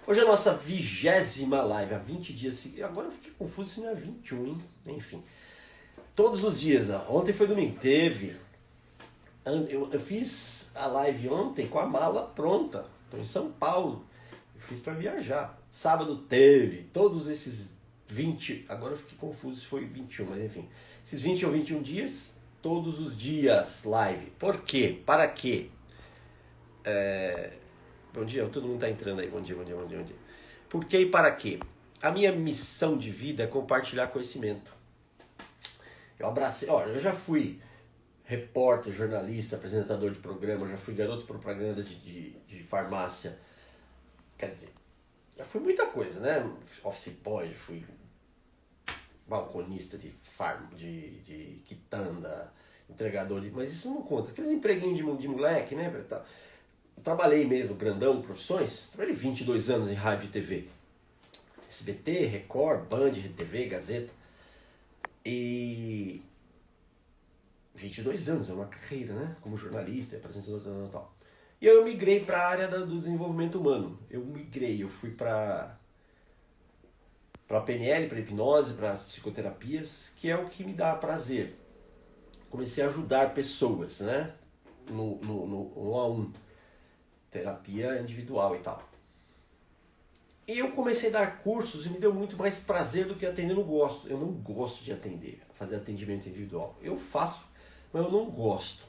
Hoje é a nossa 20ª live, há 20 dias seguidos. Agora eu fiquei confuso se não é 21, hein? Enfim. Todos os dias, ontem foi domingo, teve. Eu fiz a live ontem com a mala pronta. Estou em São Paulo. Eu fiz para viajar. Sábado teve. Todos esses 20, agora eu fiquei confuso se foi 21, mas enfim. Esses 20 ou 21 dias, todos os dias live. Por quê? Para quê? Bom dia, todo mundo está entrando aí. Bom dia. Por quê e para quê? A minha missão de vida é compartilhar conhecimento. Eu abracei, olha, eu já fui repórter, jornalista, apresentador de programa, já fui garoto propaganda de farmácia. Quer dizer, já fui muita coisa, né? Office boy, fui balconista de quitanda, entregador de... Mas isso não conta. Aqueles empreguinhos de moleque, né? Eu trabalhei mesmo, grandão, profissões. Trabalhei 22 anos em rádio e TV. SBT, Record, Band, RTV, Gazeta. E 22 anos, é uma carreira, né? Como jornalista, apresentador e tal. E eu migrei para a área do desenvolvimento humano. Eu fui para PNL, para hipnose, para psicoterapias, que é o que me dá prazer. Comecei a ajudar pessoas, né? No 1 a 1. Terapia individual e tal. E eu comecei a dar cursos e me deu muito mais prazer do que atender. Eu não gosto de atender, fazer atendimento individual. Eu faço, mas eu não gosto.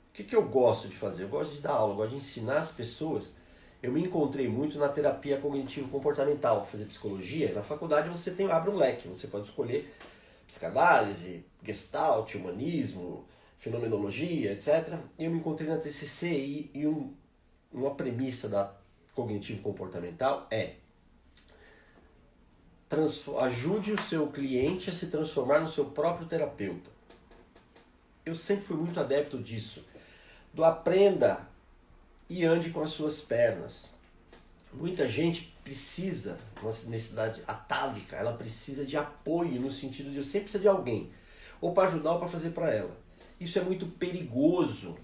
O que eu gosto de fazer? Eu gosto de dar aula, eu gosto de ensinar as pessoas. Eu me encontrei muito na terapia cognitivo-comportamental, fazer psicologia. Na faculdade você abre um leque, você pode escolher psicanálise, gestalt, humanismo, fenomenologia, etc. E eu me encontrei na TCC e uma premissa da cognitivo-comportamental é: ajude o seu cliente a se transformar no seu próprio terapeuta. Eu sempre fui muito adepto disso. Do aprenda e ande com as suas pernas. Muita gente precisa, uma necessidade atávica, ela precisa de apoio no sentido de eu sempre precisar de alguém. Ou para ajudar ou para fazer para ela. Isso é muito perigoso.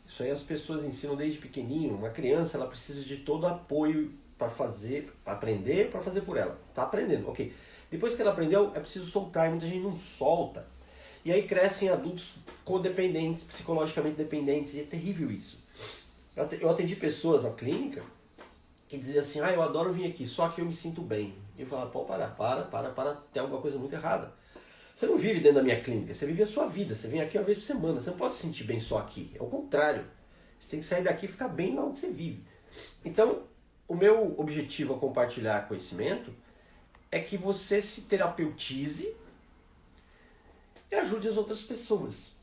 Isso aí as pessoas ensinam desde pequenininho. Uma criança, ela precisa de todo apoio para fazer, para aprender, para fazer por ela. Tá aprendendo, ok. Depois que ela aprendeu, é preciso soltar, e muita gente não solta. E aí crescem adultos codependentes, psicologicamente dependentes, e é terrível isso. Eu atendi pessoas na clínica que diziam assim: eu adoro vir aqui, só que eu me sinto bem. E eu falava: pô, para, tem alguma coisa muito errada. Você não vive dentro da minha clínica, você vive a sua vida, você vem aqui uma vez por semana, você não pode se sentir bem só aqui, é o contrário. Você tem que sair daqui e ficar bem lá onde você vive. Então, o meu objetivo ao compartilhar conhecimento é que você se terapeutize e ajude as outras pessoas.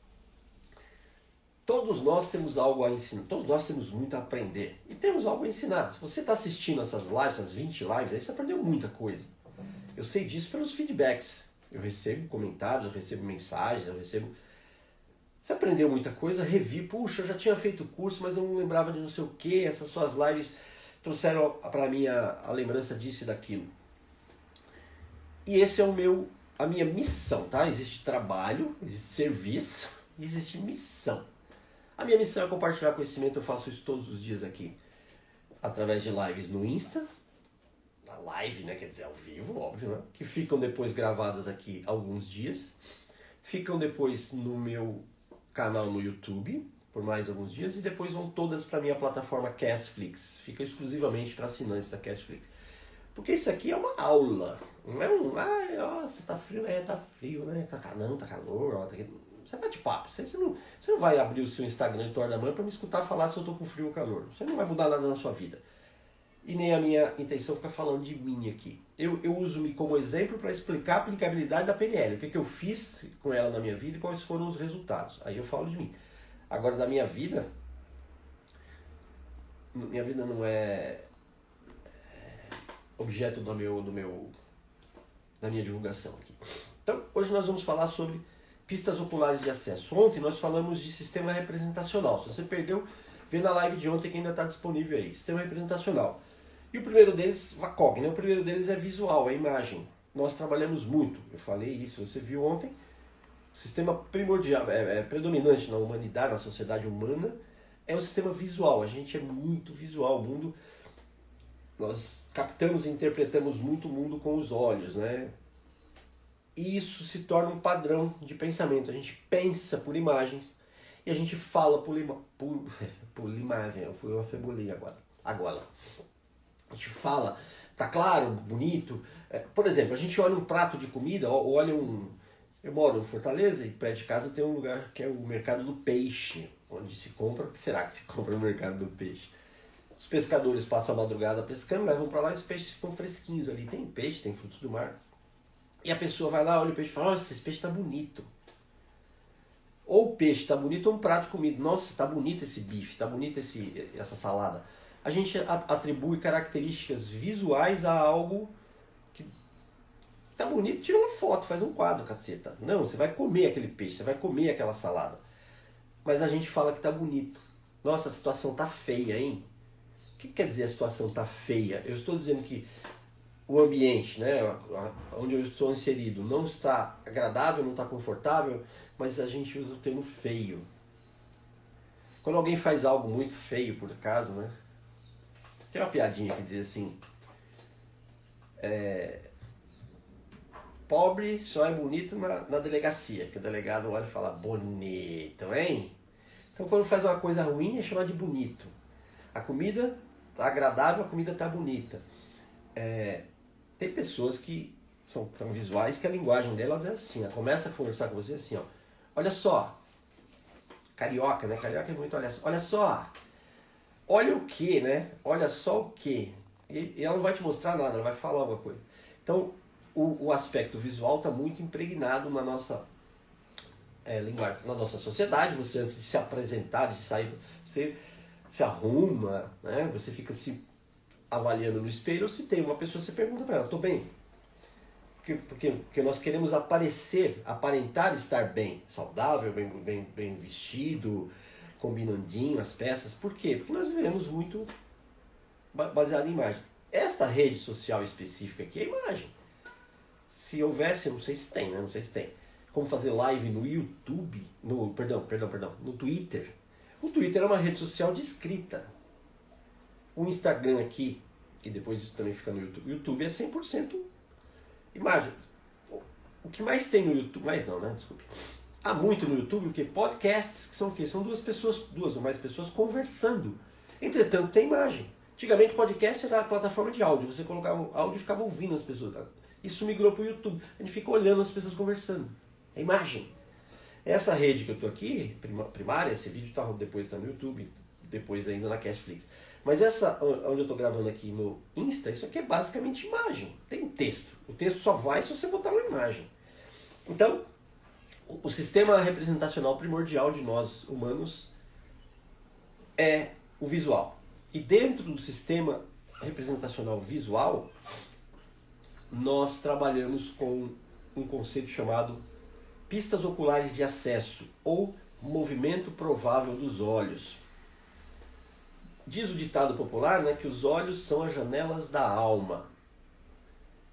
Todos nós temos algo a ensinar, todos nós temos muito a aprender e temos algo a ensinar. Se você está assistindo essas lives, essas 20 lives, aí você aprendeu muita coisa. Eu sei disso pelos feedbacks. Eu recebo comentários, eu recebo mensagens, Você aprendeu muita coisa, revi, puxa, eu já tinha feito o curso, mas eu não lembrava de não sei o que, essas suas lives trouxeram para mim a lembrança disso e daquilo. E esse é a minha missão, tá? Existe trabalho, existe serviço, existe missão. A minha missão é compartilhar conhecimento, eu faço isso todos os dias aqui, através de lives no Insta, a live, né, quer dizer, ao vivo, óbvio, né, que ficam depois gravadas aqui alguns dias, ficam depois no meu canal no YouTube, por mais alguns dias, e depois vão todas para a minha plataforma Castflix, fica exclusivamente para assinantes da Castflix. Porque isso aqui é uma aula, não é nossa, tá frio, tá frio, né, tá calor, ó, tá aqui. Você bate papo, você não vai abrir o seu Instagram em torno da manhã para me escutar falar se eu tô com frio ou calor. Você não vai mudar nada na sua vida. E nem a minha intenção é ficar falando de mim aqui. Eu uso-me como exemplo para explicar a aplicabilidade da PNL. O que eu fiz com ela na minha vida e quais foram os resultados. Aí eu falo de mim. Agora, da minha vida não é objeto da minha divulgação aqui. Então, hoje nós vamos falar sobre pistas oculares de acesso. Ontem nós falamos de sistema representacional. Se você perdeu, vê na live de ontem que ainda está disponível aí. Sistema representacional. E o primeiro deles, VACOG, né? O primeiro deles é visual, é imagem. Nós trabalhamos muito, eu falei isso, você viu ontem. O sistema primordial, predominante na humanidade, na sociedade humana, é o sistema visual. A gente é muito visual. O mundo nós captamos e interpretamos muito o mundo com os olhos, né? E isso se torna um padrão de pensamento. A gente pensa por imagens e a gente fala por imagem. Eu fui uma cebolinha agora. A gente fala, tá claro, bonito. Por exemplo, a gente olha um prato de comida, olha um... Eu moro em Fortaleza e perto de casa tem um lugar que é o Mercado do Peixe, onde se compra... O que será que se compra no Mercado do Peixe? Os pescadores passam a madrugada pescando, levam para lá e os peixes ficam fresquinhos ali. Tem peixe, tem frutos do mar. E a pessoa vai lá, olha o peixe e fala, nossa, esse peixe está bonito. Ou o peixe está bonito ou um prato de comida. Nossa, está bonito esse bife, está bonita essa salada. A gente atribui características visuais a algo que está bonito. Tira uma foto, faz um quadro, caceta. Não, você vai comer aquele peixe, você vai comer aquela salada. Mas a gente fala que está bonito. Nossa, a situação está feia, hein? O que quer dizer a situação está feia? Eu estou dizendo que o ambiente, né, onde eu estou inserido, não está agradável, não está confortável, mas a gente usa o termo feio. Quando alguém faz algo muito feio, por acaso, né? Tem uma piadinha que diz assim, pobre só é bonito na delegacia, que o delegado olha e fala, bonito, hein? Então quando faz uma coisa ruim é chamado de bonito. A comida está agradável, a comida está bonita. Tem pessoas que são tão visuais que a linguagem delas é assim. Ela começa a conversar com você assim, ó. Olha só. Carioca, né? Carioca é muito olha só. Olha o que, né? Olha só o que. E ela não vai te mostrar nada, ela vai falar alguma coisa. Então, o aspecto visual está muito impregnado na nossa linguagem, na nossa sociedade. Você, antes de se apresentar, de sair, você se arruma, né? Você fica se avaliando no espelho. Se tem uma pessoa, você pergunta para ela, tô bem? Porque nós queremos aparentar estar bem, saudável, bem vestido, combinandinho as peças. Por quê? Porque nós vivemos muito baseado em imagem. Esta rede social específica aqui é imagem. Se houvesse, não sei se tem, né? Não sei se tem. Como fazer live no YouTube, no Twitter. O Twitter é uma rede social de escrita. O Instagram aqui, e depois isso também fica no YouTube. O YouTube é 100% imagem. O que mais tem no YouTube... Mais não, né? Desculpe. Há muito no YouTube o que? Podcasts, que são o quê? São duas ou mais pessoas conversando. Entretanto, tem imagem. Antigamente, podcast era a plataforma de áudio. Você colocava o áudio e ficava ouvindo as pessoas. Isso migrou para o YouTube. A gente fica olhando as pessoas conversando. É imagem. Essa rede que eu estou aqui, primária, esse vídeo depois está no YouTube, depois ainda na Cashflix. Mas essa, onde eu estou gravando aqui no Insta, isso aqui é basicamente imagem. Tem texto. O texto só vai se você botar uma imagem. Então, o sistema representacional primordial de nós humanos é o visual. E dentro do sistema representacional visual, nós trabalhamos com um conceito chamado pistas oculares de acesso ou movimento provável dos olhos. Diz o ditado popular, né, que os olhos são as janelas da alma.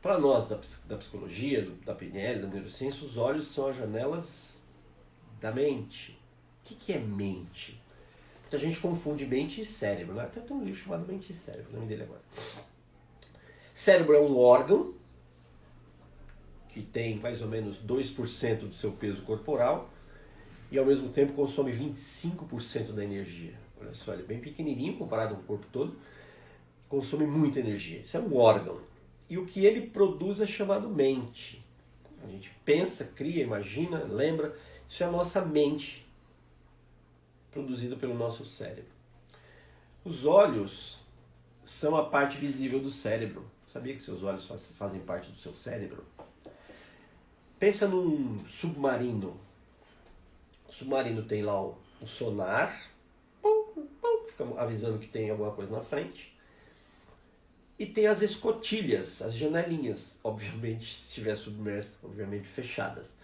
Para nós da psicologia, da PNL, da neurociência, os olhos são as janelas da mente. O que é mente? Muita gente confunde mente e cérebro. Né? Até tem um livro chamado Mente e Cérebro, o nome dele agora. Cérebro é um órgão que tem mais ou menos 2% do seu peso corporal e ao mesmo tempo consome 25% da energia. Olha só, ele é bem pequenininho comparado com o corpo todo, consome muita energia. Isso é um órgão. E o que ele produz é chamado mente. A gente pensa, cria, imagina, lembra. Isso é a nossa mente, produzida pelo nosso cérebro. Os olhos são a parte visível do cérebro. Sabia que seus olhos fazem parte do seu cérebro? Pensa num submarino. O submarino tem lá o sonar, fica avisando que tem alguma coisa na frente. E tem as escotilhas, as janelinhas, obviamente, se estiver submerso, obviamente fechadas.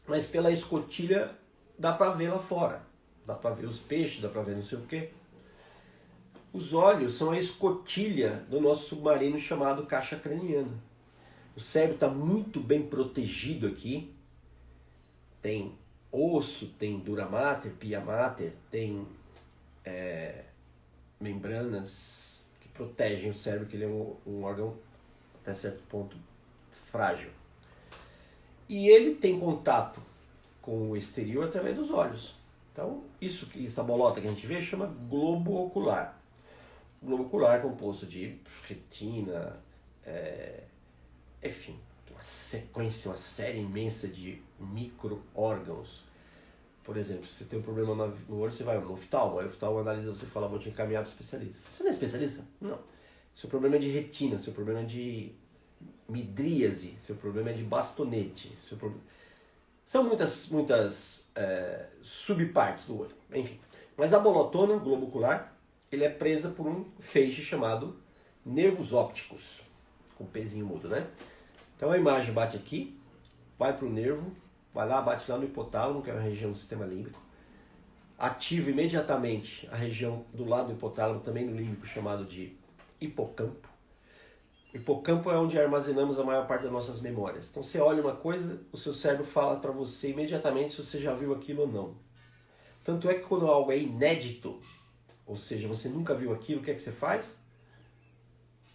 Mas pela escotilha dá para ver lá fora. Dá para ver os peixes, dá para ver não sei o quê. Os olhos são a escotilha do nosso submarino chamado caixa craniana. O cérebro está muito bem protegido aqui. Tem osso, tem dura mater, pia mater, tem membranas que protegem o cérebro, que ele é um órgão, até certo ponto, frágil. E ele tem contato com o exterior através dos olhos. Então, essa bolota que a gente vê chama globo ocular. O globo ocular é composto de retina, enfim, uma sequência, uma série imensa de micro-órgãos. Por exemplo, se você tem um problema no olho, você vai no oftalmo. Aí o oftalmo analisa você e fala, vou te encaminhar para o especialista. Você não é especialista? Não. Seu problema é de retina, seu problema é de midríase, seu problema é de bastonete. São muitas subpartes do olho. Enfim. Mas a bolotona, o globo ocular, ele é presa por um feixe chamado nervos ópticos. Com pezinho mudo, né? Então a imagem bate aqui, vai para o nervo, vai lá, bate lá no hipotálamo, que é a região do sistema límbico. Ativa imediatamente a região do lado do hipotálamo, também no límbico, chamado de hipocampo. O hipocampo é onde armazenamos a maior parte das nossas memórias. Então você olha uma coisa, o seu cérebro fala para você imediatamente se você já viu aquilo ou não. Tanto é que quando algo é inédito, ou seja, você nunca viu aquilo, o que é que você faz?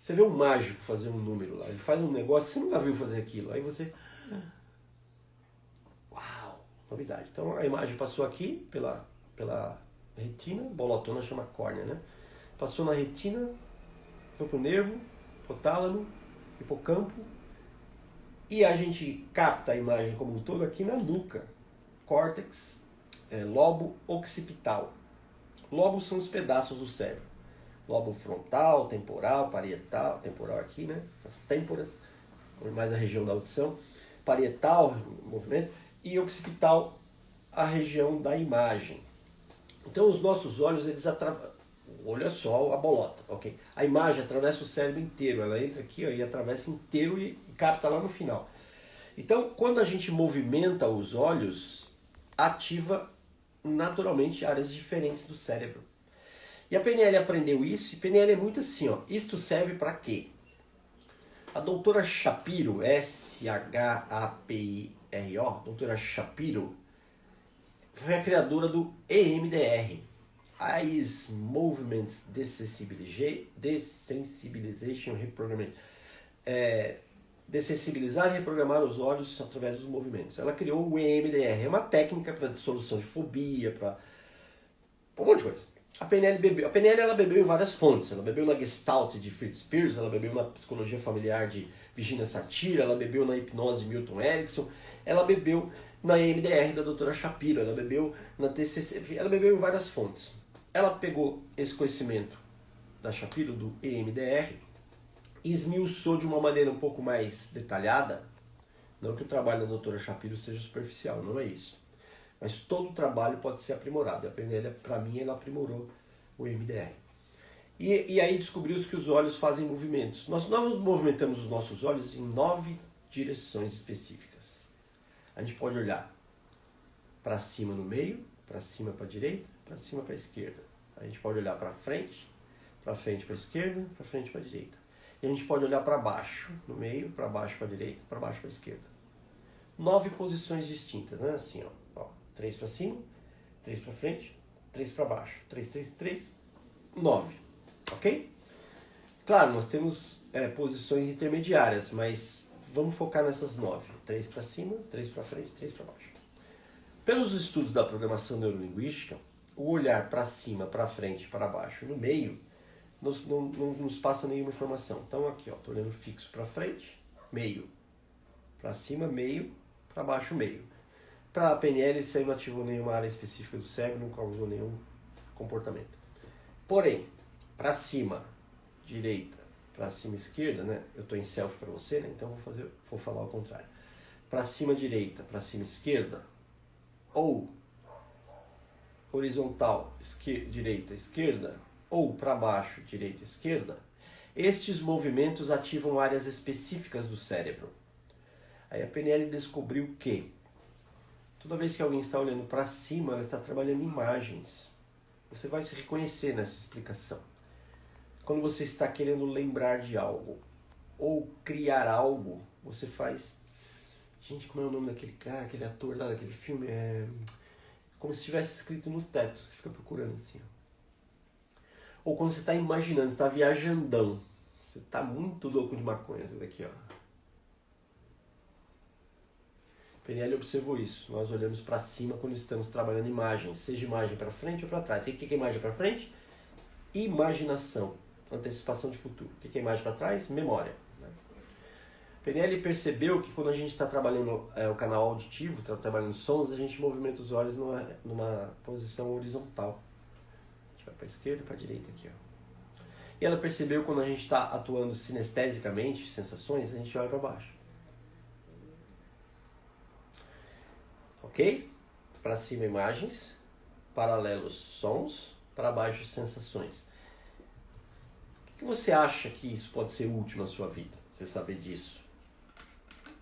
Você vê um mágico fazer um número lá, ele faz um negócio, você nunca viu fazer aquilo. Aí você... Uau! Novidade. Então a imagem passou aqui pela retina, bolotona chama córnea, né? Passou na retina, foi pro nervo, hipotálamo, hipocampo, e a gente capta a imagem como um todo aqui na nuca. Córtex, lobo occipital. Lobos são os pedaços do cérebro. Lobo frontal, temporal, parietal, temporal aqui, né? As têmporas, mais a região da audição. Parietal, movimento, e occipital, a região da imagem. Então os nossos olhos, eles atravessam, olha só a bolota, ok? A imagem atravessa o cérebro inteiro, ela entra aqui ó, e atravessa inteiro e capta lá no final. Então quando a gente movimenta os olhos, ativa naturalmente áreas diferentes do cérebro. E a PNL aprendeu isso, e PNL é muito assim, ó. Isto serve para quê? A doutora Shapiro, S-H-A-P-I-R-O, doutora Shapiro, foi a criadora do EMDR, Eyes Movements Desensibilization Reprogramming. Dessensibilizar e reprogramar os olhos através dos movimentos. Ela criou o EMDR, é uma técnica para solução de fobia, para um monte de coisa. A PNL ela bebeu em várias fontes. Ela bebeu na Gestalt de Fritz Perls, ela bebeu na psicologia familiar de Virginia Satir, ela bebeu na hipnose de Milton Erickson, ela bebeu na EMDR da doutora Shapiro, ela bebeu na TCC, ela bebeu em várias fontes. Ela pegou esse conhecimento da Shapiro, do EMDR, e esmiuçou de uma maneira um pouco mais detalhada. Não que o trabalho da doutora Shapiro seja superficial, não é isso. Mas todo o trabalho pode ser aprimorado. E a PNL, para mim, ela aprimorou o EMDR. E aí descobriu-se que os olhos fazem movimentos. Nós movimentamos os nossos olhos em 9 direções específicas. A gente pode olhar para cima no meio, para cima para a direita, para cima para a esquerda. A gente pode olhar para frente para a esquerda, para frente para a direita. E a gente pode olhar para baixo no meio, para baixo para a direita, para baixo para a esquerda. 9 posições distintas, né? Assim, ó. 3 para cima, 3 para frente, 3 para baixo, 3, 3, 3, 9, ok? Claro, nós temos posições intermediárias, mas vamos focar nessas 9. 3 para cima, 3 para frente, 3 para baixo. Pelos estudos da programação neurolinguística, o olhar para cima, para frente, para baixo, no meio, não nos passa nenhuma informação. Então aqui, estou olhando fixo para frente, meio, para cima, meio, para baixo, meio. Para a PNL, isso aí não ativou nenhuma área específica do cérebro, não causou nenhum comportamento. Porém, para cima, direita, para cima, esquerda, né? Eu estou em selfie para você, né? Então vou falar ao contrário. Para cima, direita, para cima, esquerda, ou horizontal, direita, esquerda, ou para baixo, direita, esquerda, estes movimentos ativam áreas específicas do cérebro. Aí a PNL descobriu que toda vez que alguém está olhando para cima, ela está trabalhando imagens. Você vai se reconhecer nessa explicação. Quando você está querendo lembrar de algo ou criar algo, você faz... Gente, como é o nome daquele cara, aquele ator lá daquele filme? Como se tivesse escrito no teto. Você fica procurando assim. ou quando você está imaginando, você está viajandão. Você está muito louco de maconha, essa daqui, ó. PNL observou isso. Nós olhamos para cima quando estamos trabalhando imagens, seja imagem para frente ou para trás. O que é imagem para frente? Imaginação, antecipação de futuro. O que é imagem para trás? Memória. PNL percebeu que quando a gente está trabalhando o canal auditivo, trabalhando sons, a gente movimenta os olhos numa posição horizontal. A gente vai para a esquerda e para a direita aqui, ó. E ela percebeu que quando a gente está atuando sinestesicamente, sensações, a gente olha para baixo. Ok? Para cima imagens, paralelos sons, para baixo sensações. O que você acha que isso pode ser útil na sua vida? Você saber disso?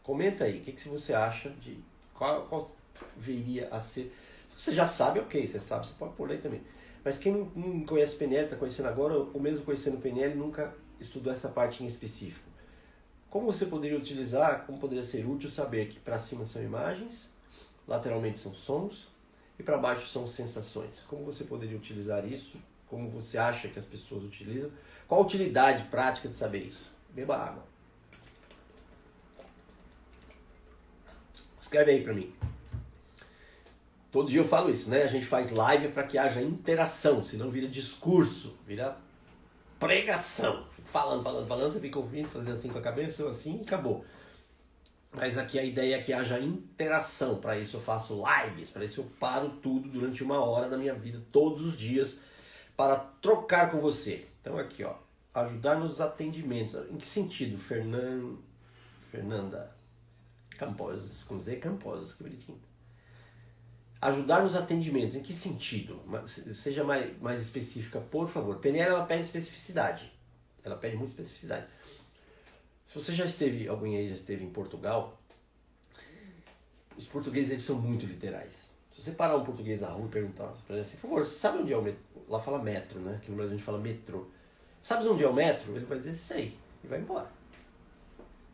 Comenta aí, o que você acha de qual viria a ser. Se você já sabe, ok, você sabe, você pode pôr aí também. Mas quem não conhece PNL, está conhecendo agora, ou mesmo conhecendo PNL, nunca estudou essa parte em específico. Como você poderia utilizar, como poderia ser útil saber que para cima são imagens, lateralmente são sons e para baixo são sensações. Como você poderia utilizar isso? Como você acha que as pessoas utilizam? Qual a utilidade prática de saber isso? Beba água. Escreve aí para mim. Todo dia eu falo isso, né? A gente faz live para que haja interação, senão vira discurso, vira pregação. Fico falando, você fica ouvindo, fazendo assim com a cabeça, assim e acabou. Mas aqui a ideia é que haja interação. Para isso eu faço lives, para isso eu paro tudo durante 1 hora da minha vida, todos os dias, para trocar com você. Então aqui, ó, ajudar nos atendimentos. Em que sentido, Fernanda Campos, com Z Campos, que bonitinho. Ajudar nos atendimentos, em que sentido? Seja mais específica, por favor. PNL, ela pede especificidade. Ela pede muita especificidade. Se você alguém aí já esteve em Portugal, os portugueses eles são muito literais. Se você parar um português na rua e perguntar para ele assim, por favor, você sabe onde é o metrô? Lá fala metro, né? Aqui no Brasil a gente fala metrô. Sabe onde é o metro? Ele vai dizer, sei, e vai embora.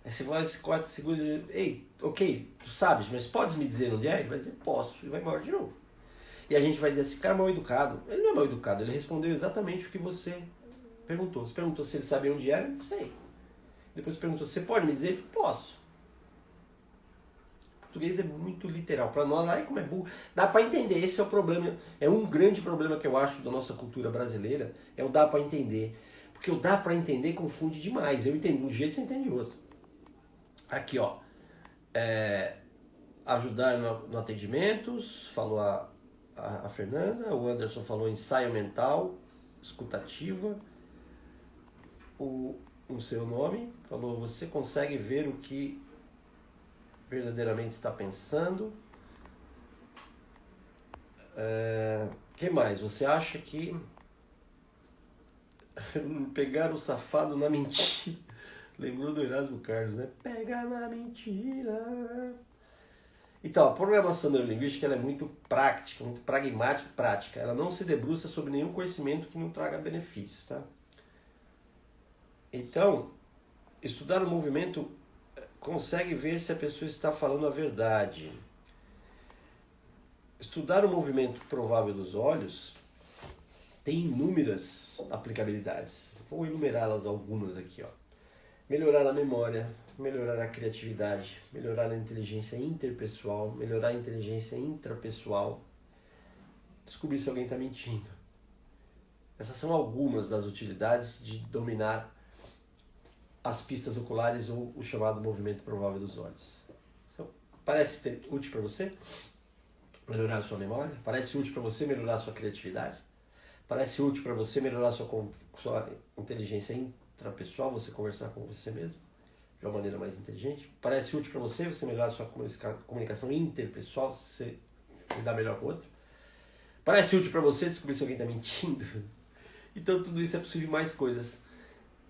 Aí você vai, 4 segundos, ei, ok, tu sabes, mas podes me dizer onde é? Ele vai dizer, posso, e vai embora de novo. E a gente vai dizer assim, cara, mal educado. Ele não é mal educado, ele respondeu exatamente o que você perguntou. Você perguntou se ele sabia onde era, ele disse, sei. Depois perguntou, você pode me dizer? Posso. O português é muito literal. Para nós, ai como é burro. Dá para entender, esse é o problema. É um grande problema que eu acho da nossa cultura brasileira, é o dá para entender. Porque o dá para entender confunde demais. Eu entendo de um jeito, você entende de outro. Aqui, ó. Ajudar no atendimentos, falou a Fernanda. O Anderson falou ensaio mental, escutativa. O seu nome, falou, você consegue ver o que verdadeiramente está pensando. Que mais? Você acha que pegar o safado na mentira? Lembrou do Erasmo Carlos, né? Pega na mentira. Então, a programação neurolinguística ela é muito prática, muito pragmática e prática. Ela não se debruça sobre nenhum conhecimento que não traga benefícios, tá? Então, estudar o movimento consegue ver se a pessoa está falando a verdade. Estudar o movimento provável dos olhos tem inúmeras aplicabilidades. Vou enumerá-las algumas aqui, ó. Melhorar a memória, melhorar a criatividade, melhorar a inteligência interpessoal, melhorar a inteligência intrapessoal, descobrir se alguém está mentindo. Essas são algumas das utilidades de dominar as pistas oculares ou o chamado movimento provável dos olhos. Então, parece útil para você melhorar a sua memória? Parece útil para você melhorar a sua criatividade? Parece útil para você melhorar a sua inteligência intrapessoal, você conversar com você mesmo de uma maneira mais inteligente? Parece útil para você melhorar a sua comunicação interpessoal, você lidar melhor com o outro? Parece útil para você descobrir se alguém está mentindo? Então tudo isso é possível, mais coisas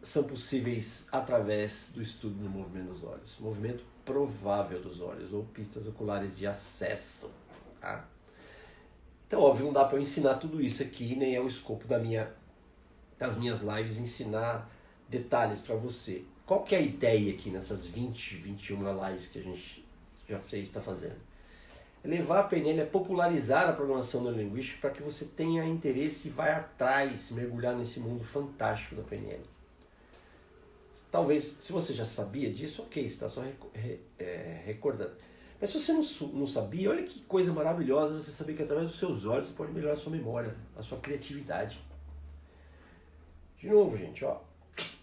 são possíveis através do estudo do movimento dos olhos. Movimento provável dos olhos, ou pistas oculares de acesso. Tá? Então, óbvio, não dá para eu ensinar tudo isso aqui, nem é o escopo das minhas lives ensinar detalhes para você. Qual que é a ideia aqui nessas 20, 21 lives que a gente já fez, está fazendo? Levar a PNL é popularizar a programação neurolinguística para que você tenha interesse e vai atrás, mergulhar nesse mundo fantástico da PNL. Talvez, se você já sabia disso, ok, você está só recordando. Mas se você não sabia, olha que coisa maravilhosa você saber que através dos seus olhos você pode melhorar a sua memória, a sua criatividade. De novo, gente, ó,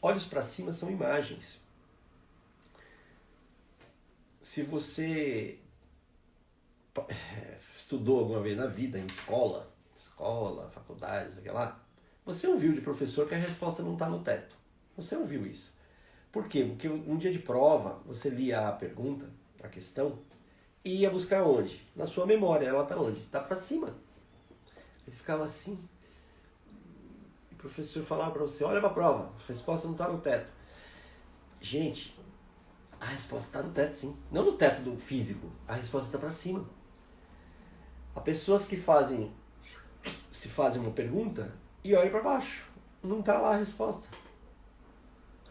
olhos para cima são imagens. Se você estudou alguma vez na vida, em escola, faculdade, sei lá, você ouviu de professor que a resposta não está no teto. Você ouviu isso. Por quê? Porque um dia de prova, você lia a pergunta, a questão, e ia buscar onde? Na sua memória. Ela está onde? Está para cima. Aí você ficava assim. O professor falava para você, olha para a prova, a resposta não está no teto. Gente, a resposta está no teto, sim. Não no teto do físico. A resposta está para cima. Há pessoas que se fazem uma pergunta e olham para baixo. Não está lá a resposta.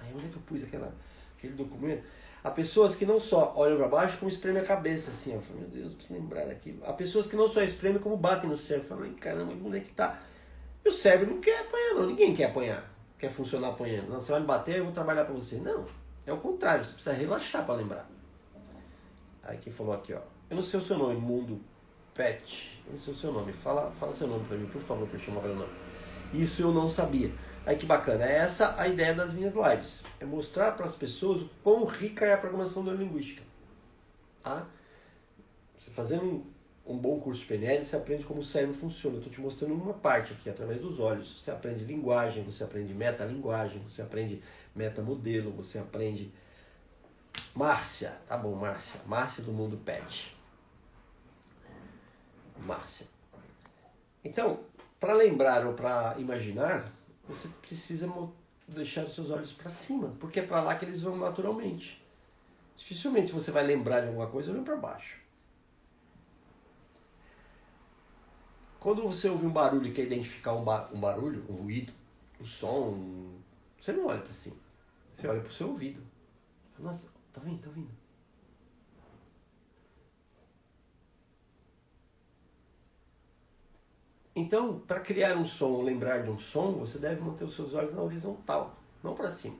Aí onde é que eu pus aquele documento? Há pessoas que não só olham para baixo, como espremem a cabeça, assim. Eu falo, meu Deus, preciso lembrar daquilo. Há pessoas que não só espremem, como batem no cérebro. Eu falo, caramba, onde é que tá? E o cérebro não quer apanhar, não. Ninguém quer apanhar. Quer funcionar apanhando. Não, você vai me bater, eu vou trabalhar para você. Não. É o contrário, você precisa relaxar para lembrar. Aí quem falou aqui, ó. Eu não sei o seu nome, Mundo Pet. Eu não sei o seu nome. Fala seu nome para mim, por favor, para eu chamar pelo nome. Isso eu não sabia. Aí que bacana, é essa a ideia das minhas lives. É mostrar para as pessoas o quão rica é a programação neurolinguística. Tá? Você fazendo um bom curso de PNL, você aprende como o cérebro funciona. Eu estou te mostrando uma parte aqui, através dos olhos. Você aprende linguagem, você aprende metalinguagem, você aprende metamodelo, você aprende... Márcia, tá bom, Márcia. Márcia do Mundo Pet. Márcia. Então, para lembrar ou para imaginar, você precisa deixar os seus olhos para cima, porque é para lá que eles vão naturalmente. Dificilmente você vai lembrar de alguma coisa olhando para baixo. Quando você ouve um barulho e quer identificar um barulho, um ruído, um som, você não olha para cima. Você olha para o seu ouvido. Nossa, tá vindo, tá vindo. Então, para criar um som ou lembrar de um som, você deve manter os seus olhos na horizontal, não para cima.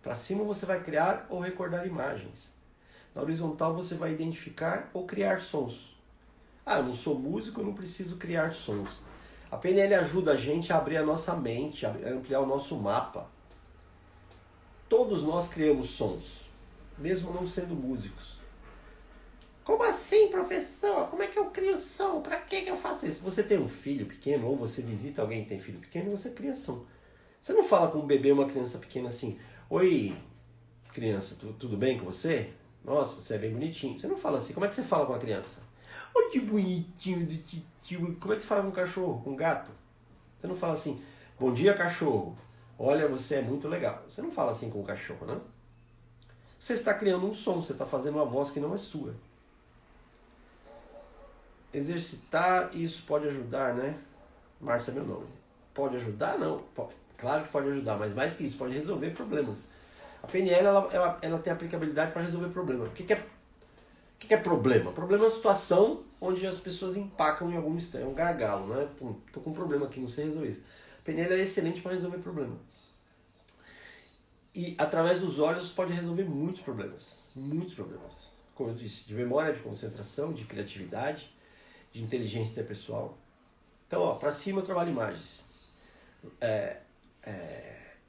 Para cima você vai criar ou recordar imagens. Na horizontal você vai identificar ou criar sons. Ah, eu não sou músico, eu não preciso criar sons. A PNL ajuda a gente a abrir a nossa mente, a ampliar o nosso mapa. Todos nós criamos sons, mesmo não sendo músicos. Como assim, professor? Como é que eu crio som? Para que eu faço isso? Você tem um filho pequeno ou você visita alguém que tem filho pequeno e você cria som. Você não fala com um bebê ou uma criança pequena assim, oi, criança, tudo bem com você? Nossa, você é bem bonitinho. Você não fala assim. Como é que você fala com uma criança? Oi, que bonitinho do tio. Como é que você fala com um cachorro, com um gato? Você não fala assim, bom dia, cachorro. Olha, você é muito legal. Você não fala assim com o cachorro, não? Você está criando um som, você está fazendo uma voz que não é sua. Exercitar, isso pode ajudar, né? Márcia é meu nome. Pode ajudar? Não. Pode. Claro que pode ajudar, mas mais que isso, pode resolver problemas. A PNL ela tem aplicabilidade para resolver problemas. O que é problema? Problema é uma situação onde as pessoas empacam em algum instante. É um gargalo, né? Estou com um problema aqui, não sei resolver isso. A PNL é excelente para resolver problema. E através dos olhos pode resolver muitos problemas. Muitos problemas. Como eu disse, de memória, de concentração, de criatividade, de inteligência interpessoal. Então, ó, para cima eu trabalho imagens.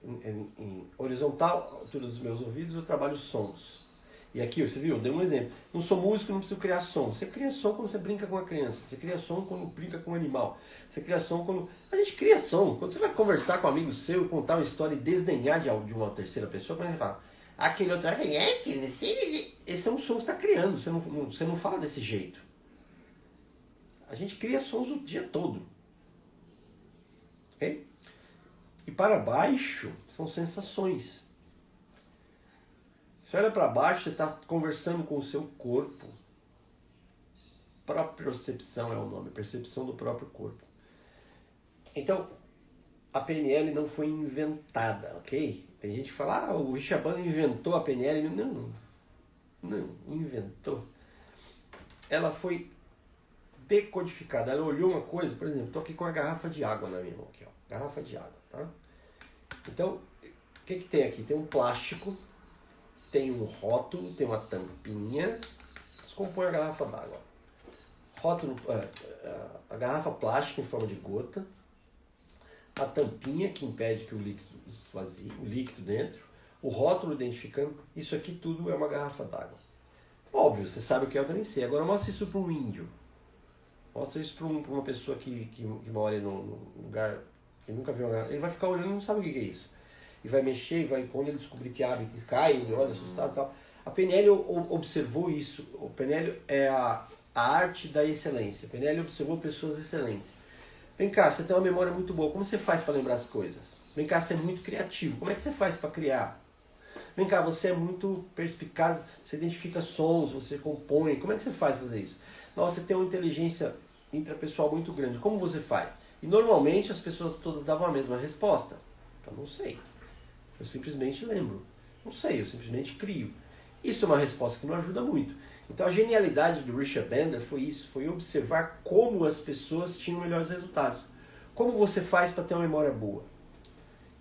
Em horizontal, altura dos meus ouvidos, eu trabalho sons. E aqui, você viu, eu dei um exemplo. Não sou músico, não preciso criar som. Você cria som quando você brinca com a criança. Você cria som quando brinca com um animal. Você cria som quando... A gente cria som. Quando você vai conversar com um amigo seu e contar uma história e desdenhar de uma terceira pessoa, quando você fala, aquele outro... Esse é um som que você está criando. Você não fala desse jeito. A gente cria sons o dia todo. Okay? E para baixo são sensações. Você olha para baixo, você está conversando com o seu corpo. Propriocepção é o nome, percepção do próprio corpo. Então, a PNL não foi inventada, ok? Tem gente que fala, o Richard Bandler inventou a PNL. Não inventou. ela foi decodificada. Ela olhou uma coisa, por exemplo, estou aqui com uma garrafa de água na minha mão, aqui, ó, garrafa de água, tá? Então, o que tem aqui? Tem um plástico, tem um rótulo, tem uma tampinha, se compõe a garrafa d'água. Rótulo, a garrafa plástica em forma de gota, a tampinha que impede que o líquido esvazie, o líquido dentro, o rótulo identificando, isso aqui tudo é uma garrafa d'água. Óbvio, você sabe o que é o DNC. Agora mostra isso para um índio. Mostra isso para uma pessoa que mora num lugar que nunca viu uma garrafa. Ele vai ficar olhando e não sabe o que é isso. E vai mexer, e vai, quando ele descobrir que abre, que cai, ele olha assustado e tal. A PNL observou isso. O PNL é a arte da excelência. A PNL observou pessoas excelentes. Vem cá, você tem uma memória muito boa. Como você faz para lembrar as coisas? Vem cá, você é muito criativo. Como é que você faz para criar? Vem cá, você é muito perspicaz, você identifica sons, você compõe. Como é que você faz para fazer isso? Nossa, você tem uma inteligência intrapessoal muito grande. Como você faz? E normalmente as pessoas todas davam a mesma resposta. Eu não sei. Eu simplesmente lembro. Não sei, eu simplesmente crio. Isso é uma resposta que não ajuda muito. Então a genialidade do Richard Bandler foi isso, foi observar como as pessoas tinham melhores resultados. Como você faz para ter uma memória boa?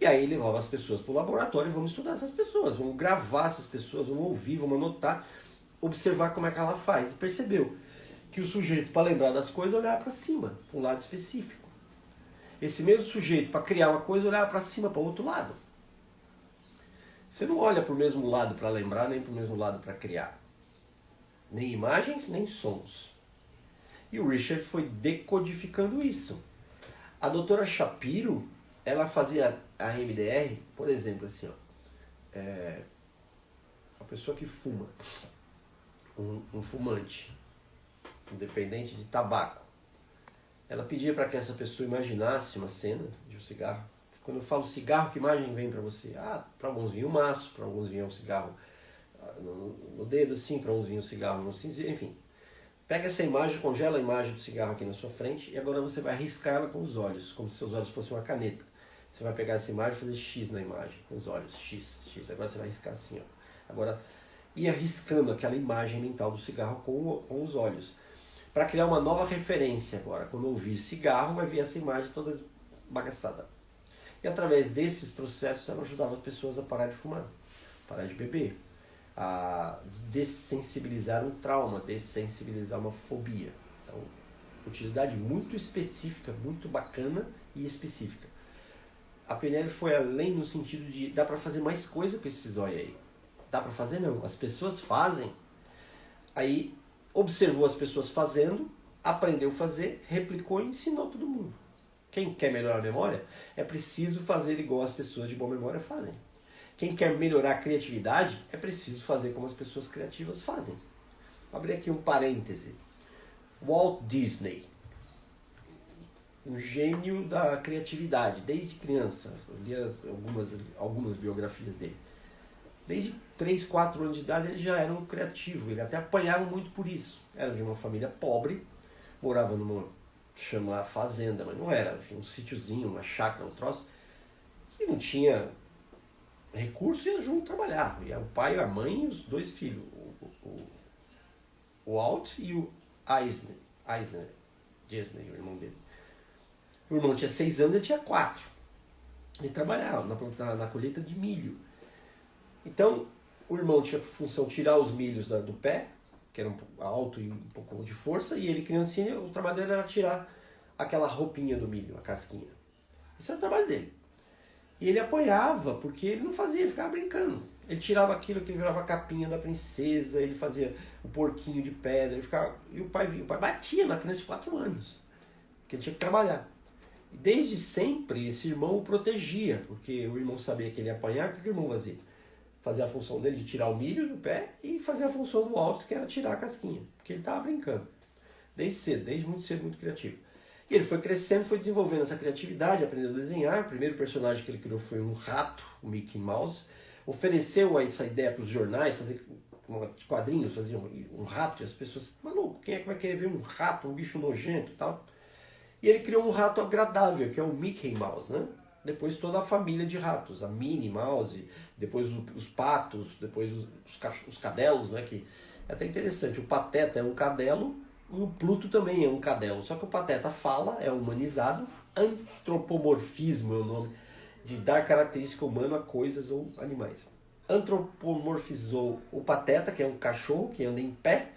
E aí ele levava as pessoas para o laboratório e vamos estudar essas pessoas, vamos gravar essas pessoas, vamos ouvir, vamos anotar, observar como é que ela faz. E percebeu que o sujeito, para lembrar das coisas, olhava para cima, para um lado específico. Esse mesmo sujeito, para criar uma coisa, olhava para cima, para o outro lado. Você não olha para o mesmo lado para lembrar, nem para o mesmo lado para criar. Nem imagens, nem sons. E o Richard foi decodificando isso. A doutora Shapiro, ela fazia a MDR, por exemplo, assim, ó, a pessoa que fuma, um fumante, um dependente de tabaco, ela pedia para que essa pessoa imaginasse uma cena de um cigarro. Quando eu falo cigarro, que imagem vem para você? Para alguns vinha um maço, para alguns vinha um cigarro no dedo assim, para uns vinha um cigarro no cinzeiro, enfim. Pega essa imagem, congela a imagem do cigarro aqui na sua frente e agora você vai riscar ela com os olhos, como se seus olhos fossem uma caneta. Você vai pegar essa imagem e fazer X na imagem, com os olhos, X. Agora você vai riscar assim, ó. Agora, ir riscando aquela imagem mental do cigarro com os olhos. Para criar uma nova referência agora. Quando ouvir cigarro, vai ver essa imagem toda bagaçada. E através desses processos, ela ajudava as pessoas a parar de fumar, parar de beber, a dessensibilizar um trauma, dessensibilizar uma fobia. Então, utilidade muito específica, muito bacana e específica. A PNL foi além no sentido de dá para fazer mais coisa com esses olhos aí. Dá para fazer não, as pessoas fazem. Aí observou as pessoas fazendo, aprendeu a fazer, replicou e ensinou todo mundo. Quem quer melhorar a memória, é preciso fazer igual as pessoas de boa memória fazem. Quem quer melhorar a criatividade, é preciso fazer como as pessoas criativas fazem. Vou abrir aqui um parêntese. Walt Disney, um gênio da criatividade, desde criança. Eu li algumas biografias dele. Desde 3, 4 anos de idade ele já era um criativo, ele até apanhava muito por isso. Era de uma família pobre, morava numa que chama fazenda, mas não era, enfim, um sítiozinho, uma chácara, um troço, e não tinha recurso, ia junto trabalhar. E o pai, a mãe e os 2 filhos, o Walt e o Eisner, Disney, o irmão dele. O irmão tinha 6 anos e ele tinha 4. Ele trabalhava na colheita de milho. Então, o irmão tinha por função tirar os milhos do pé, que era um pouco alto e um pouco de força, e ele, criancinha, o trabalho dele era tirar aquela roupinha do milho, a casquinha. Esse era o trabalho dele. E ele apoiava, porque ele não fazia, ele ficava brincando. Ele tirava aquilo que virava a capinha da princesa, ele fazia o porquinho de pedra, ele ficava... E o pai batia na criança de 4 anos, porque ele tinha que trabalhar. E desde sempre, esse irmão o protegia, porque o irmão sabia que ele ia apanhar, o que o irmão fazia? Fazia a função dele de tirar o milho do pé e fazia a função do alto, que era tirar a casquinha, porque ele estava brincando. Desde cedo, desde muito cedo, muito criativo. E ele foi crescendo, foi desenvolvendo essa criatividade, aprendeu a desenhar. O primeiro personagem que ele criou foi um rato, o Mickey Mouse. Ofereceu essa ideia para os jornais, fazer quadrinhos, fazer um rato, e as pessoas, maluco, quem é que vai querer ver um rato, um bicho nojento e tal? E ele criou um rato agradável, que é o Mickey Mouse, né? Depois toda a família de ratos, a Minnie, Mouse, depois os patos, depois os cadelos, né? Que é até interessante. O Pateta é um cadelo e o Pluto também é um cadelo. Só que o Pateta fala, é humanizado, antropomorfismo é o nome, de dar característica humana a coisas ou animais. Antropomorfizou o Pateta, que é um cachorro que anda em pé,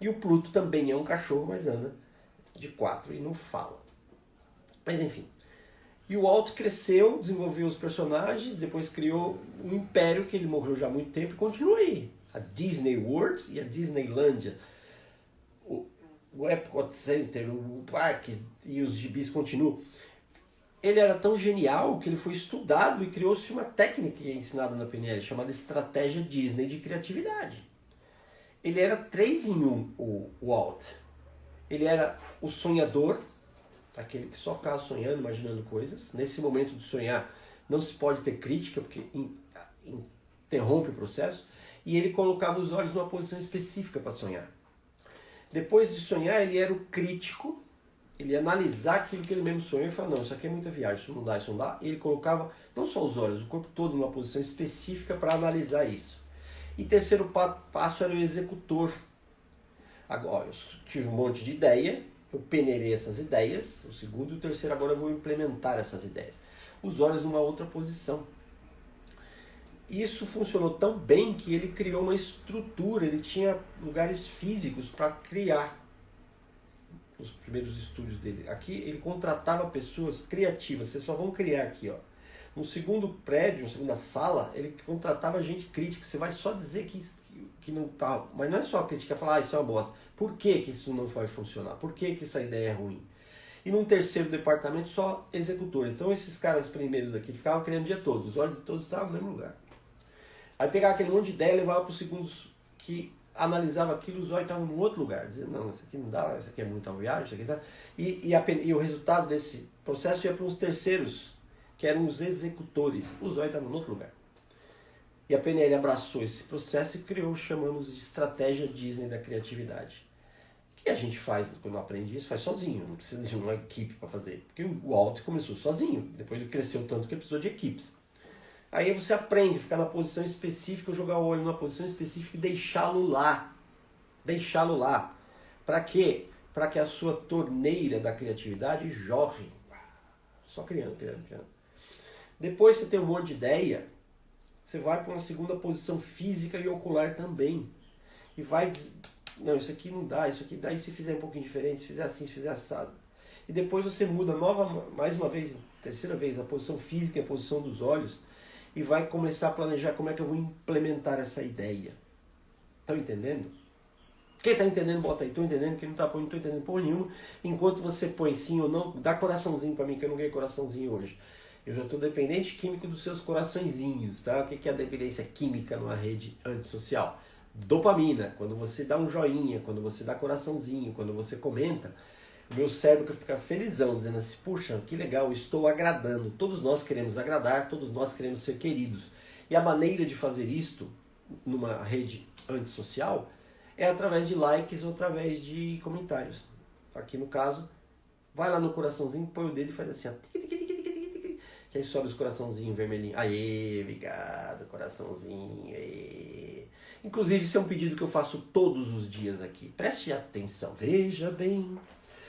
e o Pluto também é um cachorro, mas anda de quatro e não fala. Mas enfim. E o Walt cresceu, desenvolveu os personagens, depois criou um império que ele morreu já há muito tempo e continua aí. A Disney World e a Disneylandia. O Epcot Center, o parque e os gibis continuam. Ele era tão genial que ele foi estudado e criou-se uma técnica que é ensinada na PNL, chamada Estratégia Disney de Criatividade. Ele era 3 em 1, o Walt. Ele era o sonhador, aquele que só ficava sonhando, imaginando coisas. Nesse momento de sonhar, não se pode ter crítica, porque interrompe o processo. E ele colocava os olhos numa posição específica para sonhar. Depois de sonhar, ele era o crítico. Ele ia analisar aquilo que ele mesmo sonhou e falar, não, isso aqui é muita viagem, isso não dá, isso não dá. E ele colocava não só os olhos, o corpo todo numa posição específica para analisar isso. E terceiro passo era o executor. Agora, eu tive um monte de ideia, eu peneirei essas ideias, o segundo e o terceiro agora eu vou implementar essas ideias. Os olhos numa outra posição. Isso funcionou tão bem que ele criou uma estrutura, ele tinha lugares físicos para criar. Os primeiros estúdios dele. Aqui ele contratava pessoas criativas, vocês só vão criar aqui, ó. No segundo prédio, na segunda sala, ele contratava gente crítica, você vai só dizer que não tá, mas não é só crítica, falar, isso é uma bosta. Por que isso não vai funcionar? Por que essa ideia é ruim? E num terceiro departamento, só executores. Então esses caras primeiros aqui ficavam criando o dia todo, os olhos de todos estavam no mesmo lugar. Aí pegava aquele monte de ideia e levava para os segundos que analisava aquilo, os olhos estavam em outro lugar, dizendo, não, isso aqui não dá, isso aqui é muita viagem, isso aqui tá... E o resultado desse processo ia para uns terceiros, que eram os executores, os olhos estavam em outro lugar. E a PNL abraçou esse processo e criou, chamamos de estratégia Disney da criatividade. O que a gente faz quando aprende isso? Faz sozinho, não precisa de uma equipe para fazer. Porque o Walt começou sozinho, depois ele cresceu tanto que precisou de equipes. Aí você aprende a ficar na posição específica, jogar o olho na posição específica e deixá-lo lá. Deixá-lo lá. Para quê? Para que a sua torneira da criatividade jorre. Só criando. Depois você tem um monte de ideia, você vai para uma segunda posição física e ocular também. E vai dizer, não, isso aqui não dá, isso aqui dá, e se fizer um pouquinho diferente, se fizer assim, se fizer assado. E depois você muda mais uma vez, terceira vez, a posição física e a posição dos olhos, e vai começar a planejar como é que eu vou implementar essa ideia. Estão entendendo? Quem está entendendo, bota aí. Estou entendendo. Quem não está, não estou entendendo porra nenhuma. Enquanto você põe sim ou não, dá coraçãozinho para mim, que eu não ganhei coraçãozinho hoje. Eu já estou dependente químico dos seus coraçõezinhos, tá? O que é a dependência química numa rede antissocial? Dopamina. Quando você dá um joinha, quando você dá coraçãozinho, quando você comenta, o meu cérebro fica felizão, dizendo assim, puxa, que legal, estou agradando. Todos nós queremos agradar, todos nós queremos ser queridos. E a maneira de fazer isto numa rede antissocial é através de likes ou através de comentários. Aqui no caso, vai lá no coraçãozinho, põe o dedo e faz assim, ó, que aí sobe os coraçãozinhos vermelhinhos. Aê, obrigado, coraçãozinho. Aê. Inclusive, isso é um pedido que eu faço todos os dias aqui. Preste atenção, veja bem.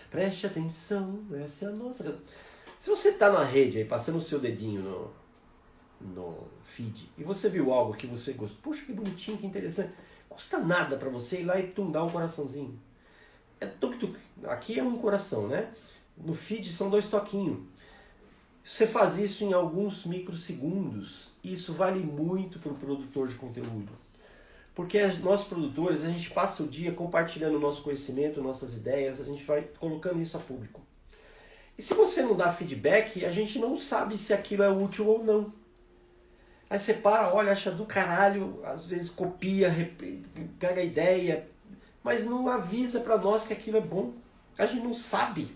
Preste atenção, essa é a nossa. Se você está na rede aí, passando o seu dedinho no feed, e você viu algo que você gostou, puxa que bonitinho, que interessante, custa nada para você ir lá e dar um coraçãozinho. É tuk-tuk. Aqui é um coração, né? No feed são 2 toquinhos. Você faz isso em alguns microsegundos, isso vale muito para o produtor de conteúdo. Porque nós produtores, a gente passa o dia compartilhando o nosso conhecimento, nossas ideias, a gente vai colocando isso a público. E se você não dá feedback, a gente não sabe se aquilo é útil ou não. Aí você para, olha, acha do caralho, às vezes copia, pega a ideia, mas não avisa para nós que aquilo é bom. A gente não sabe.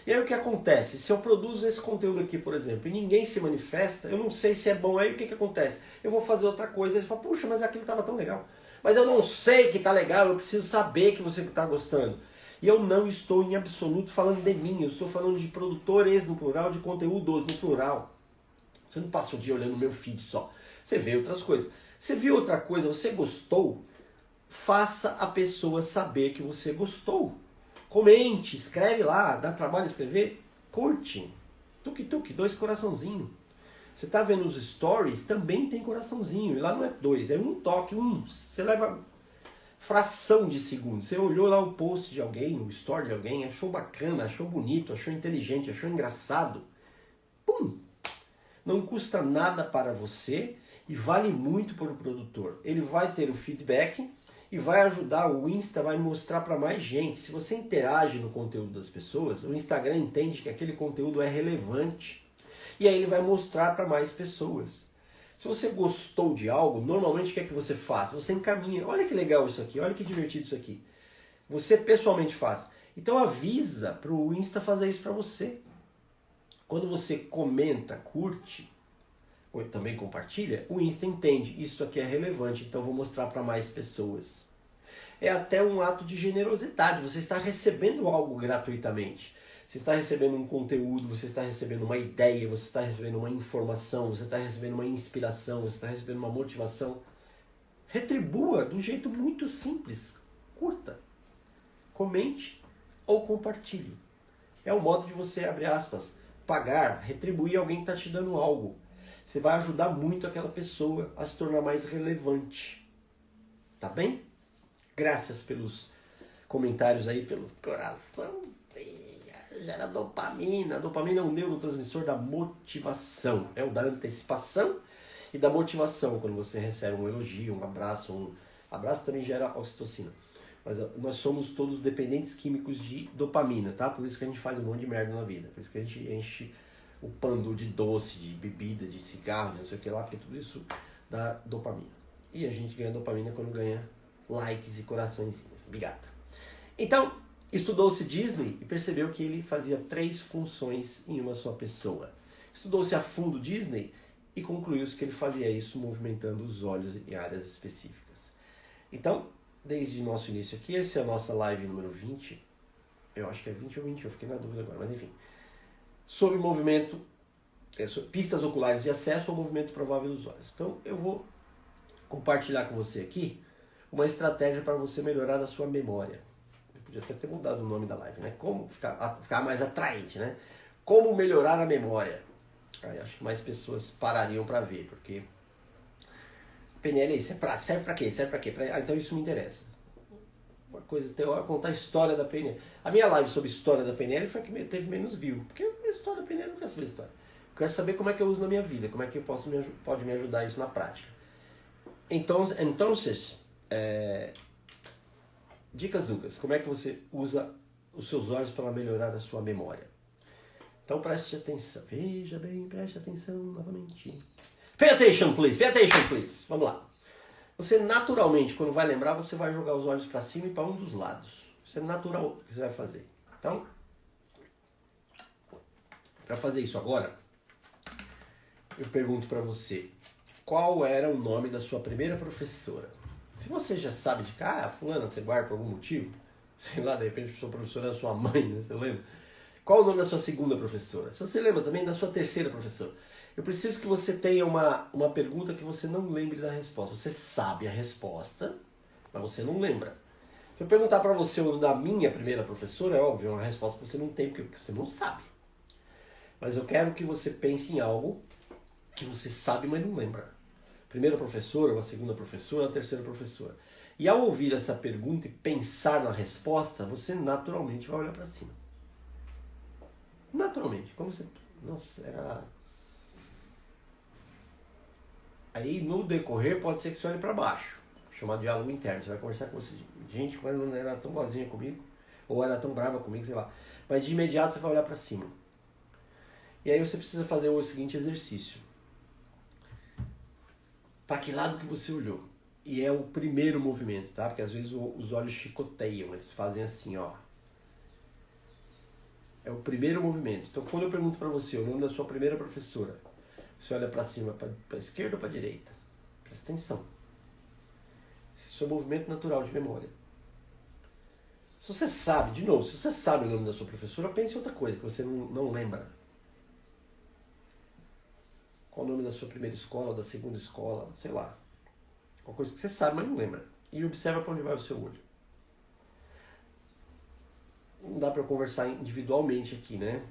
E aí o que acontece? Se eu produzo esse conteúdo aqui, por exemplo, e ninguém se manifesta, eu não sei se é bom, aí o que acontece? Eu vou fazer outra coisa, e você fala, puxa, mas aquilo estava tão legal. Mas eu não sei que está legal, eu preciso saber que você está gostando. E eu não estou em absoluto falando de mim, eu estou falando de produtores no plural, de conteúdos no plural. Você não passa o dia olhando o meu feed só. Você vê outras coisas. Você viu outra coisa, você gostou? Faça a pessoa saber que você gostou. Comente, escreve lá, dá trabalho escrever, curte. Tuque-tuque, 2 coraçãozinhos. Você está vendo os stories, também tem coraçãozinho. E lá não é 2, é um toque, um. Você leva fração de segundo. Você olhou lá o post de alguém, o story de alguém, achou bacana, achou bonito, achou inteligente, achou engraçado. Pum! Não custa nada para você e vale muito para o produtor. Ele vai ter o feedback e vai ajudar, o Insta vai mostrar para mais gente. Se você interage no conteúdo das pessoas, o Instagram entende que aquele conteúdo é relevante. E aí ele vai mostrar para mais pessoas. Se você gostou de algo, normalmente o que é que você faz? Você encaminha. Olha que legal isso aqui, olha que divertido isso aqui. Você pessoalmente faz. Então avisa para o Insta fazer isso para você. Quando você comenta, curte, ou também compartilha, o Insta entende, isso aqui é relevante, então vou mostrar para mais pessoas. É até um ato de generosidade, você está recebendo algo gratuitamente. Você está recebendo um conteúdo, você está recebendo uma ideia, você está recebendo uma informação, você está recebendo uma inspiração, você está recebendo uma motivação. Retribua de um jeito muito simples. Curta, comente ou compartilhe. É o modo de você, abre aspas, pagar, retribuir alguém que está te dando algo. Você vai ajudar muito aquela pessoa a se tornar mais relevante. Tá bem? Graças pelos comentários aí, pelos coração. Gera dopamina. A dopamina é um neurotransmissor da motivação. É o da antecipação e da motivação. Quando você recebe um elogio, um abraço. Abraço também gera oxitocina. Mas nós somos todos dependentes químicos de dopamina, tá? Por isso que a gente faz um monte de merda na vida. Por isso que a gente enche o pando de doce, de bebida, de cigarro, de não sei o que lá, porque tudo isso dá dopamina. E a gente ganha dopamina quando ganha likes e corações. Bigata. Então, estudou-se Disney e percebeu que ele fazia 3 funções em uma só pessoa. Estudou-se a fundo Disney e concluiu-se que ele fazia isso movimentando os olhos em áreas específicas. Então, desde o nosso início aqui, essa é a nossa live número 20. Eu acho que é 20 ou 21, eu fiquei na dúvida agora, mas enfim. Sobre movimento, pistas oculares de acesso ao movimento provável dos olhos. Então, eu vou compartilhar com você aqui uma estratégia para você melhorar a sua memória. Eu podia até ter mudado o nome da live, né? Como ficar mais atraente, né? Como melhorar a memória. Aí acho que mais pessoas parariam para ver, porque PNL é isso, é prático. Serve para quê? Serve para quê? Então isso me interessa. Uma coisa, eu vou contar a história da PNL. A minha live sobre história da PNL foi a que teve menos view. Porque a história da PNL eu não quero saber história. Eu quero saber como é que eu uso na minha vida, como é que eu pode me ajudar isso na prática. Então, dicas Ducas, como é que você usa os seus olhos para melhorar a sua memória? Então preste atenção, veja bem, preste atenção novamente. Pay attention, please, pay attention, please. Vamos lá. Você naturalmente, quando vai lembrar, você vai jogar os olhos para cima e para um dos lados. Isso é natural que você vai fazer. Então, para fazer isso agora, eu pergunto para você, qual era o nome da sua primeira professora? Se você já sabe de cá, fulana, você guarda por algum motivo, sei lá, de repente a sua professora é a sua mãe, né? Você lembra? Qual o nome da sua segunda professora? Se você lembra também da sua terceira professora. Eu preciso que você tenha uma pergunta que você não lembre da resposta. Você sabe a resposta, mas você não lembra. Se eu perguntar para você o nome da minha primeira professora, é óbvio, é uma resposta que você não tem, porque você não sabe. Mas eu quero que você pense em algo que você sabe, mas não lembra. Primeira professora, uma segunda professora, uma terceira professora. E ao ouvir essa pergunta e pensar na resposta, você naturalmente vai olhar para cima. Naturalmente. Como você... Nossa, era... Aí, no decorrer, pode ser que você olhe para baixo. Chamado diálogo interno. Você vai conversar com você. Gente, como ela não era tão boazinha comigo, ou era tão brava comigo, sei lá. Mas de imediato você vai olhar para cima. E aí você precisa fazer o seguinte exercício. Para que lado que você olhou? E é o primeiro movimento, tá? Porque às vezes os olhos chicoteiam, eles fazem assim, ó. É o primeiro movimento. Então, quando eu pergunto para você o nome da sua primeira professora, você olha para cima, para a esquerda ou para a direita? Presta atenção. Esse é o seu movimento natural de memória. Se você sabe, de novo, se você sabe o nome da sua professora, pense em outra coisa que você não lembra. Qual o nome da sua primeira escola, da segunda escola, sei lá. Uma coisa que você sabe, mas não lembra. E observa para onde vai o seu olho. Não dá para conversar individualmente aqui, né?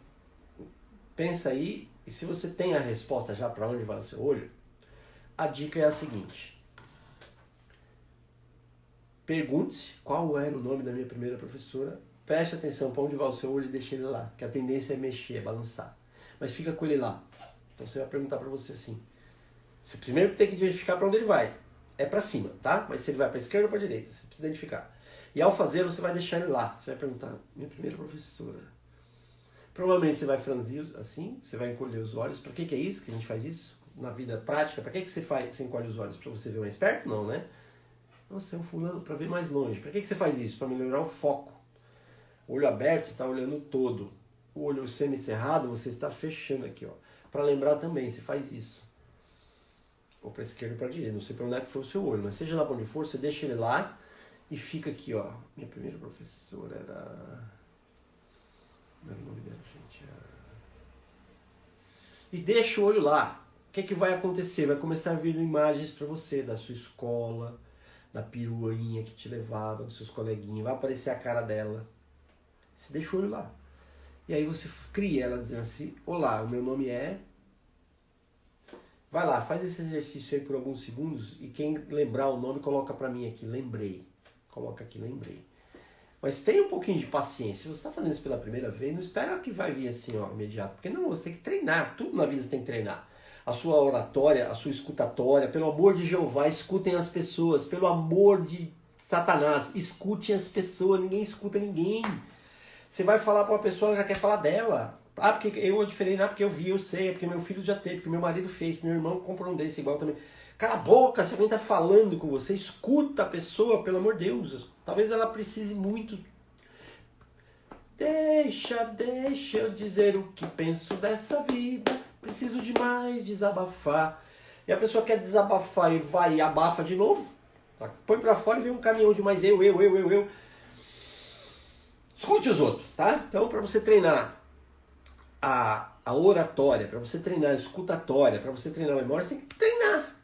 Pensa aí, e se você tem a resposta já para onde vai o seu olho, a dica é a seguinte. Pergunte-se qual era o nome da minha primeira professora, preste atenção para onde vai o seu olho e deixe ele lá, que a tendência é mexer, é balançar. Mas fica com ele lá. Então você vai perguntar para você assim. Você primeiro tem que identificar para onde ele vai. É para cima, tá? Mas se ele vai para a esquerda ou para a direita, você precisa identificar. E ao fazer, você vai deixar ele lá. Você vai perguntar, minha primeira professora. Provavelmente você vai franzir assim, você vai encolher os olhos. Para que é isso que a gente faz isso? Na vida prática, para que você encolhe os olhos? Para você ver mais perto? Não, né? Nossa, é um fulano para ver mais longe. Para que você faz isso? Para melhorar o foco. Olho aberto, você está olhando o todo. O olho semicerrado, você está fechando aqui, ó. Para lembrar também, você faz isso. Ou para a esquerda ou para a direita. Não sei para onde é que foi o seu olho, mas seja lá para onde for, você deixa ele lá e fica aqui, ó. Minha primeira professora era... Não era o nome dela, gente. E deixa o olho lá. O que vai acontecer? Vai começar a vir imagens para você da sua escola, da peruinha que te levava, dos seus coleguinhas. Vai aparecer a cara dela. Você deixa o olho lá. E aí você cria ela dizendo assim, olá, o meu nome é... Vai lá, faz esse exercício aí por alguns segundos e quem lembrar o nome coloca pra mim aqui, lembrei. Coloca aqui, lembrei. Mas tenha um pouquinho de paciência. Se você está fazendo isso pela primeira vez, não espera que vai vir assim, ó, imediato. Porque não, você tem que treinar. Tudo na vida você tem que treinar. A sua oratória, a sua escutatória. Pelo amor de Jeová, escutem as pessoas. Pelo amor de Satanás, escutem as pessoas. Ninguém escuta ninguém. Você vai falar para uma pessoa, ela já quer falar dela. Ah, porque eu diferei, porque eu vi, eu sei, porque meu filho já teve, porque meu marido fez, porque meu irmão comprou um desse igual também. Cala a boca, se alguém está falando com você, escuta a pessoa, pelo amor de Deus. Talvez ela precise muito. Deixa eu dizer o que penso dessa vida. Preciso demais desabafar. E a pessoa quer desabafar e vai e abafa de novo. Tá? Põe pra fora e vem um caminhão de mais eu. Escute os outros, tá? Então, para você treinar a oratória, para você treinar a escutatória, para você treinar a memória, você tem que treinar.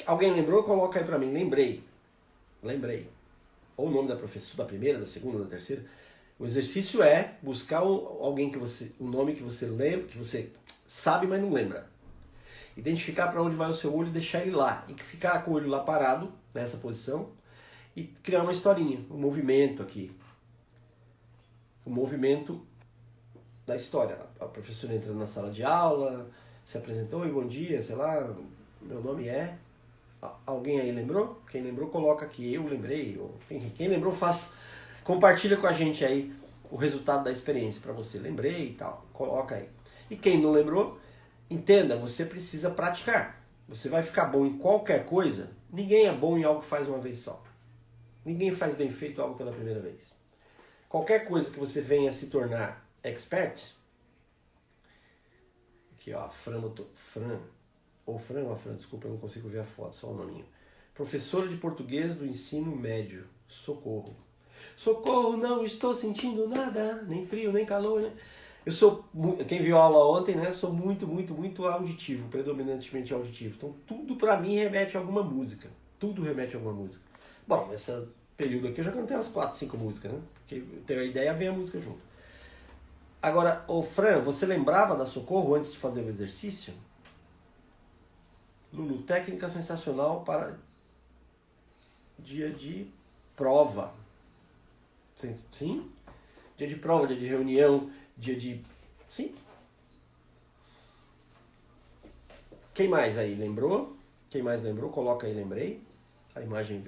Alguém lembrou? Coloca aí pra mim. Lembrei. Ou o nome da professora, da primeira, da segunda, da terceira. O exercício é buscar alguém que você, um nome que você lembra, que você sabe, mas não lembra. Identificar para onde vai o seu olho e deixar ele lá. E ficar com o olho lá parado, nessa posição, e criar uma historinha, um movimento aqui. O movimento da história. A professora entrando na sala de aula, se apresentou, oi, bom dia, sei lá, meu nome é... Alguém aí lembrou? Quem lembrou, coloca aqui, eu lembrei. Ou, enfim, quem lembrou, compartilha com a gente aí o resultado da experiência para você. Lembrei e tal, coloca aí. E quem não lembrou, entenda, você precisa praticar. Você vai ficar bom em qualquer coisa. Ninguém é bom em algo que faz uma vez só. Ninguém faz bem feito algo pela primeira vez. Qualquer coisa que você venha se tornar expert, aqui ó, desculpa, eu não consigo ver a foto, só o nominho. Professora de português do ensino médio, socorro. Socorro, não estou sentindo nada, nem frio, nem calor, né? Eu sou, quem viu a aula ontem, né? Sou muito auditivo, predominantemente auditivo. Então tudo pra mim remete a alguma música. Tudo remete a alguma música. Bom, nesse período aqui eu já cantei umas 4, 5 músicas, né? Porque eu tenho a ideia, vem a música junto. Agora, ô Fran, você lembrava da Socorro antes de fazer o exercício? Lulu, técnica sensacional para dia de prova. Sim? Dia de prova, dia de reunião, dia de... Sim. Quem mais aí lembrou? Quem mais lembrou? Coloca aí, lembrei. A imagem,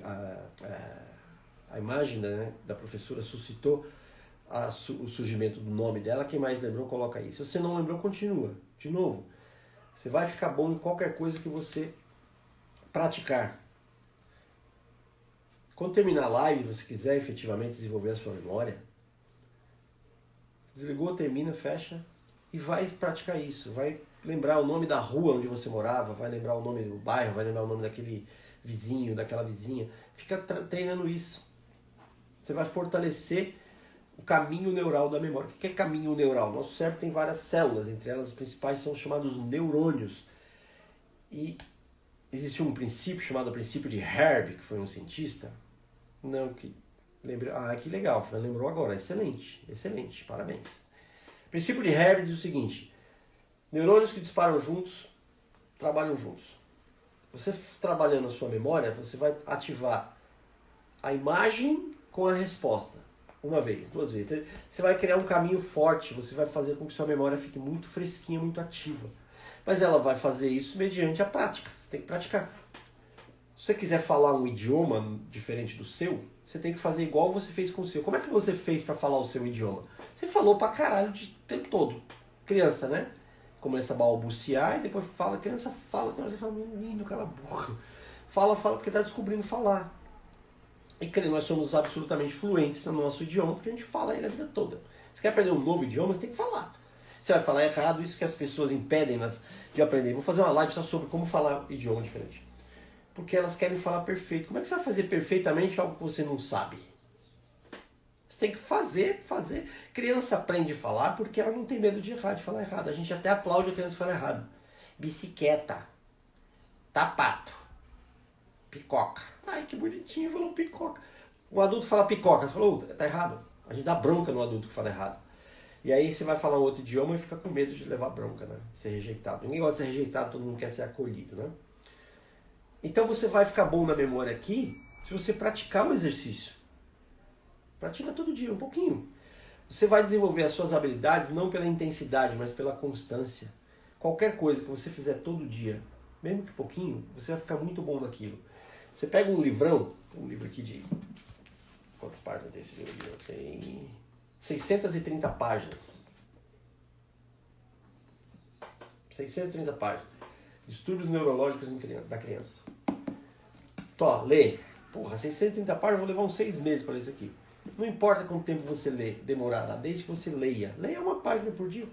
a imagem da professora suscitou o surgimento do nome dela. Quem mais lembrou, coloca aí. Se você não lembrou, continua. De novo. Você vai ficar bom em qualquer coisa que você praticar. Quando terminar a live, você quiser efetivamente desenvolver a sua memória, desligou, termina, fecha e vai praticar isso. Vai lembrar o nome da rua onde você morava, vai lembrar o nome do bairro, vai lembrar o nome daquele vizinho, daquela vizinha. Fica treinando isso. Você vai fortalecer o caminho neural da memória. O que é caminho neural? Nosso cérebro tem várias células, entre elas as principais são chamados neurônios. E existe um princípio chamado princípio de Herb, que foi um cientista. Não, que lembrei. Ah, que legal, Fran lembrou agora. Excelente, excelente, parabéns. O princípio de Herb diz o seguinte: neurônios que disparam juntos, trabalham juntos. Você trabalhando a sua memória, você vai ativar a imagem com a resposta. Uma vez, duas vezes. Você vai criar um caminho forte, você vai fazer com que sua memória fique muito fresquinha, muito ativa. Mas ela vai fazer isso mediante a prática. Você tem que praticar. Se você quiser falar um idioma diferente do seu, você tem que fazer igual você fez com o seu. Como é que você fez para falar o seu idioma? Você falou pra caralho o tempo todo. Criança, né? Começa a balbuciar e depois fala, a criança fala, você fala, menino, cala a boca. Fala porque está descobrindo falar. E nós somos absolutamente fluentes no nosso idioma porque a gente fala ele a vida toda. Você quer aprender um novo idioma, você tem que falar. Você vai falar errado, isso que as pessoas impedem de aprender. Vou fazer uma live só sobre como falar idioma diferente. Porque elas querem falar perfeito. Como é que você vai fazer perfeitamente algo que você não sabe? Você tem que fazer. Criança aprende a falar porque ela não tem medo de errar, de falar errado. A gente até aplaude a criança falar errado. Bicicleta. Tapato. Picoca. Ai, que bonitinho, falou picoca. O adulto fala picoca, você falou, tá errado. A gente dá bronca no adulto que fala errado. E aí você vai falar um outro idioma e fica com medo de levar bronca, né? Ser rejeitado. Ninguém gosta de ser rejeitado, todo mundo quer ser acolhido, né? Então você vai ficar bom na memória aqui se você praticar o exercício. Pratica todo dia, um pouquinho. Você vai desenvolver as suas habilidades não pela intensidade, mas pela constância. Qualquer coisa que você fizer todo dia, mesmo que pouquinho, você vai ficar muito bom naquilo. Você pega um livrão, um livro aqui de... Quantas páginas tem esse livro? Tem 630 páginas. 630 páginas. Distúrbios neurológicos da criança. Tó, lê. Porra, 630 páginas, eu vou levar uns 6 meses para ler isso aqui. Não importa quanto tempo você demorará, desde que você leia. Leia uma página por dia.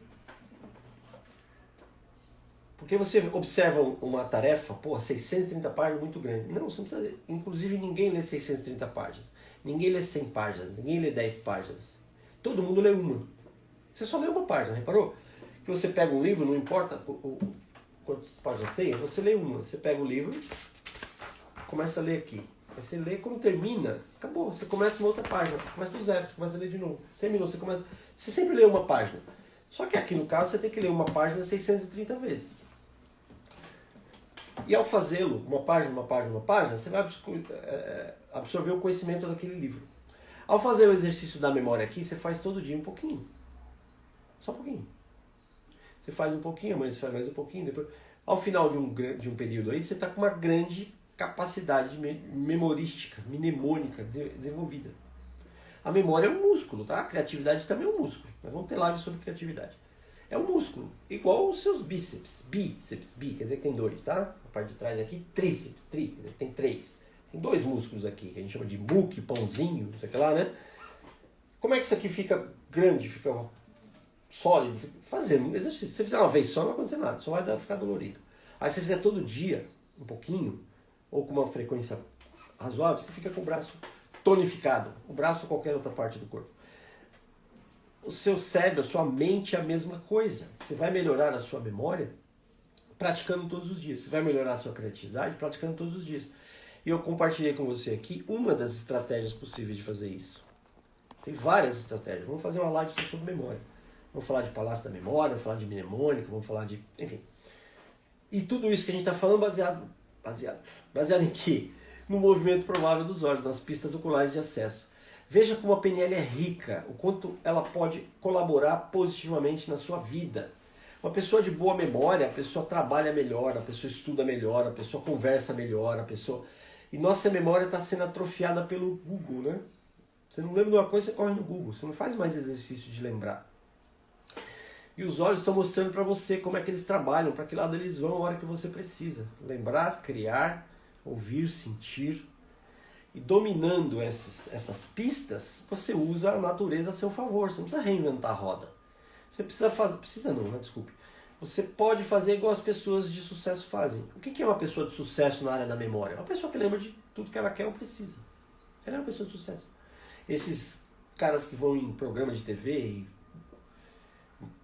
Porque você observa uma tarefa, porra, 630 páginas, muito grande. Não, você não precisa... Inclusive, ninguém lê 630 páginas. Ninguém lê 100 páginas. Ninguém lê 10 páginas. Todo mundo lê uma. Você só lê uma página, reparou? Que você pega um livro, não importa quantas páginas tem, você lê uma. Você pega o livro, começa a ler aqui. Aí você lê, quando termina, acabou. Você começa uma outra página. Começa do zero, você começa a ler de novo. Terminou, você começa... Você sempre lê uma página. Só que aqui no caso, você tem que ler uma página 630 vezes. E ao fazê-lo, uma página, você vai absorver o conhecimento daquele livro. Ao fazer o exercício da memória aqui, você faz todo dia um pouquinho. Só um pouquinho. Você faz um pouquinho, amanhã você faz mais um pouquinho. Depois, ao final de um período aí, você está com uma grande capacidade memorística, mnemônica desenvolvida. A memória é um músculo, tá? A criatividade também é um músculo. Nós vamos ter live sobre criatividade. É um músculo, igual os seus bíceps. Bíceps, quer dizer que tem 2, tá? A parte de trás aqui, tríceps, quer dizer que tem 3. Tem 2 músculos aqui, que a gente chama de muque, pãozinho, não sei o que lá, né? Como é que isso aqui fica grande, fica sólido? Fazendo um exercício. Se você fizer uma vez só, não vai acontecer nada, só vai ficar dolorido. Aí se você fizer todo dia, um pouquinho, ou com uma frequência razoável, você fica com o braço tonificado. O braço ou qualquer outra parte do corpo. O seu cérebro, a sua mente é a mesma coisa. Você vai melhorar a sua memória praticando todos os dias. Você vai melhorar a sua criatividade praticando todos os dias. E eu compartilhei com você aqui uma das estratégias possíveis de fazer isso. Tem várias estratégias. Vamos fazer uma live sobre memória. Vamos falar de palácio da memória, vamos falar de mnemônica, vamos falar de... Enfim. E tudo isso que a gente está falando baseado em quê? No movimento provável dos olhos, nas pistas oculares de acesso. Veja como a PNL é rica, o quanto ela pode colaborar positivamente na sua vida. Uma pessoa de boa memória, a pessoa trabalha melhor, a pessoa estuda melhor, a pessoa conversa melhor, a pessoa... E nossa memória está sendo atrofiada pelo Google, né? Você não lembra de uma coisa, você corre no Google. Você não faz mais exercício de lembrar. E os olhos estão mostrando para você como é que eles trabalham, para que lado eles vão na hora que você precisa. Lembrar, criar, ouvir, sentir... E dominando essas pistas, você usa a natureza a seu favor. Você não precisa reinventar a roda. Você precisa fazer... Precisa não, né? Desculpe. Você pode fazer igual as pessoas de sucesso fazem. O que é uma pessoa de sucesso na área da memória? Uma pessoa que lembra de tudo que ela quer ou precisa. Ela é uma pessoa de sucesso. Esses caras que vão em programa de TV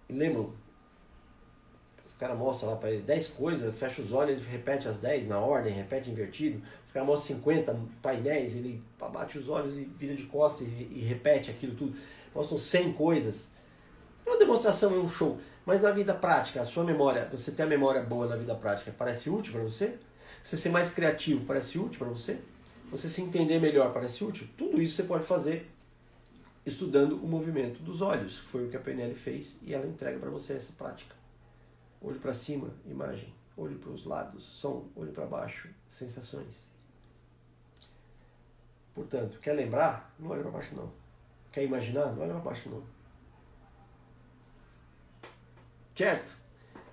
e lembram, os caras mostram lá para ele 10 coisas, fecha os olhos, ele repete as 10 na ordem, repete invertido. Os caras mostram 50 painéis, ele bate os olhos e vira de costas e repete aquilo tudo. Mostram 100 coisas. É uma demonstração, é um show. Mas na vida prática, a sua memória, você ter a memória boa na vida prática, parece útil para você? Você ser mais criativo parece útil para você? Você se entender melhor parece útil? Tudo isso você pode fazer estudando o movimento dos olhos, que foi o que a PNL fez e ela entrega para você essa prática. Olho para cima, imagem. Olho para os lados, som. Olho para baixo, sensações. Portanto, quer lembrar? Não olha para baixo não. Quer imaginar? Não olha para baixo não. Certo?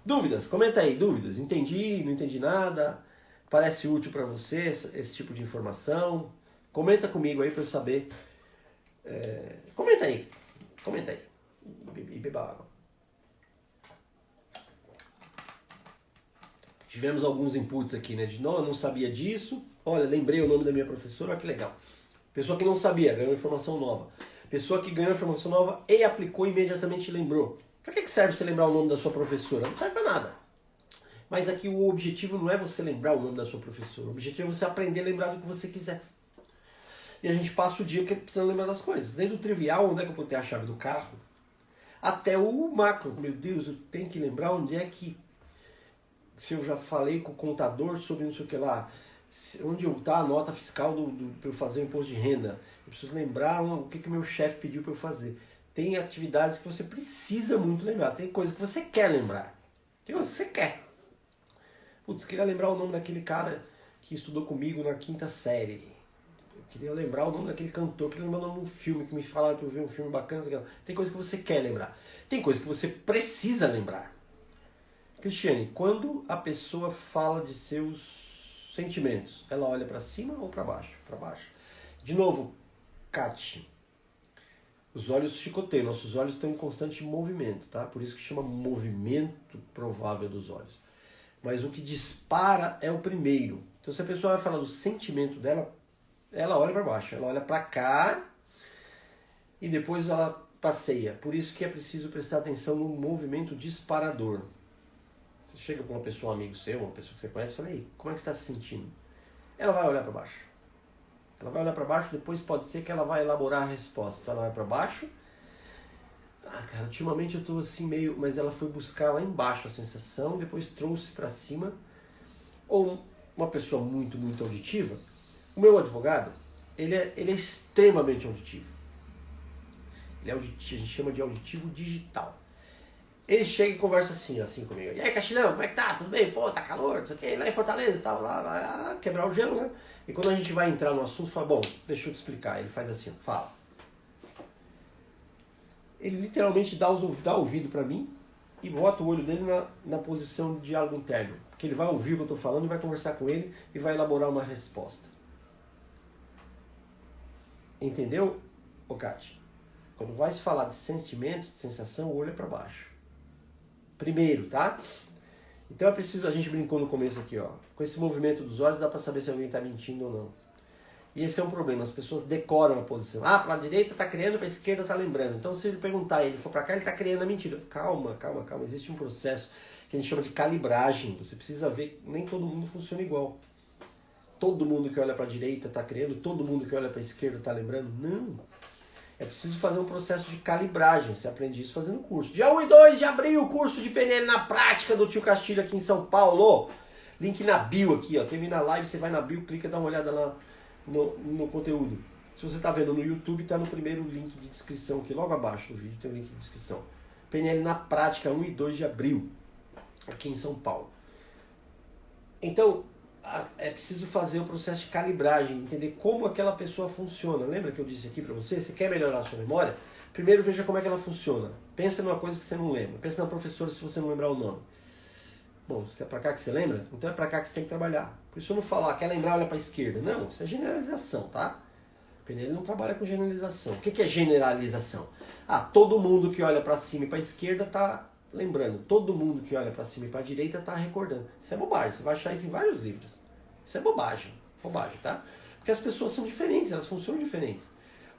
Dúvidas? Comenta aí, dúvidas. Entendi, não entendi nada? Parece útil para você esse tipo de informação? Comenta comigo aí para eu saber. Comenta aí. Comenta aí. E beba água. Tivemos alguns inputs aqui, né? De não, eu não sabia disso. Olha, lembrei o nome da minha professora, olha que legal. Pessoa que não sabia, ganhou informação nova. Pessoa que ganhou informação nova e aplicou imediatamente lembrou. Para que serve você lembrar o nome da sua professora? Não serve para nada. Mas aqui o objetivo não é você lembrar o nome da sua professora. O objetivo é você aprender a lembrar do que você quiser. E a gente passa o dia precisando lembrar das coisas. Desde o trivial, onde é que eu botei a chave do carro, até o macro. Meu Deus, eu tenho que lembrar onde é que... Se eu já falei com o contador sobre não sei o que lá, onde está a nota fiscal para eu fazer o imposto de renda. Eu preciso lembrar o que o meu chefe pediu para eu fazer. Tem atividades que você precisa muito lembrar. Tem coisas que você quer lembrar. Tem coisas que você quer. Putz, queria lembrar o nome daquele cara que estudou comigo na 5ª série. Eu queria lembrar o nome daquele cantor. Queria lembrar o nome de um filme que me falaram para eu ver um filme bacana. Tem coisas que você quer lembrar. Tem coisas que você precisa lembrar. Cristiane, quando a pessoa fala de seus sentimentos, ela olha para cima ou para baixo? Para baixo. De novo, Kati, os olhos chicoteiam, nossos olhos estão em constante movimento, tá? Por isso que chama movimento provável dos olhos. Mas o que dispara é o primeiro. Então se a pessoa vai falar do sentimento dela, ela olha para baixo, ela olha para cá e depois ela passeia. Por isso que é preciso prestar atenção no movimento disparador. Você chega com uma pessoa, um amigo seu, uma pessoa que você conhece, e fala, ei, como é que você está se sentindo? Ela vai olhar para baixo. Ela vai olhar para baixo, depois pode ser que ela vai elaborar a resposta. Então ela vai para baixo. Ah, cara, ultimamente eu estou assim meio... Mas ela foi buscar lá embaixo a sensação, depois trouxe para cima. Ou uma pessoa muito, muito auditiva. O meu advogado, ele é extremamente auditivo. Ele é auditivo, a gente chama de auditivo digital. Ele chega e conversa assim comigo. E aí, Castilhão, como é que tá? Tudo bem? Pô, tá calor, não sei o quê. Lá em Fortaleza, tal, lá, quebrar o gelo, né? E quando a gente vai entrar no assunto, fala, bom, deixa eu te explicar. Ele faz assim, fala. Ele literalmente dá ouvido pra mim e bota o olho dele na posição de diálogo interno. Porque ele vai ouvir o que eu tô falando e vai conversar com ele e vai elaborar uma resposta. Entendeu, Kati? Quando vai se falar de sentimentos, de sensação, o olho é pra baixo. Primeiro, tá? Então é preciso, a gente brincou no começo aqui, ó. Com esse movimento dos olhos dá pra saber se alguém está mentindo ou não. E esse é um problema, as pessoas decoram a posição. Ah, para a direita tá criando, para a esquerda tá lembrando. Então se ele perguntar e ele for para cá, ele tá criando a mentira. Calma. Existe um processo que a gente chama de calibragem. Você precisa ver, nem todo mundo funciona igual. Todo mundo que olha para a direita tá criando, todo mundo que olha para a esquerda tá lembrando. Não. É preciso fazer um processo de calibragem. Você aprende isso fazendo curso. Dia 1 e 2 de abril, curso de PNL na prática do Tio Castilho aqui em São Paulo. Link na bio aqui, ó. Termina a live, você vai na bio, clica, dá uma olhada lá no conteúdo. Se você está vendo no YouTube, está no primeiro link de descrição aqui, logo abaixo do vídeo tem o link de descrição. PNL na prática, 1 e 2 de abril, aqui em São Paulo. Então, é preciso fazer o processo de calibragem, entender como aquela pessoa funciona. Lembra que eu disse aqui para você? Você quer melhorar a sua memória? Primeiro veja como é que ela funciona. Pensa numa coisa que você não lembra. Pensa na professora se você não lembrar o nome. Bom, se é pra cá que você lembra, então é pra cá que você tem que trabalhar. Por isso eu não falar, quer lembrar, olha pra esquerda. Não, isso é generalização, tá? O PNL não trabalha com generalização. O que é generalização? Ah, todo mundo que olha pra cima e pra esquerda tá lembrando. Todo mundo que olha pra cima e pra direita tá recordando. Isso é bobagem, você vai achar isso em vários livros. Isso é bobagem, tá? Porque as pessoas são diferentes, elas funcionam diferentes.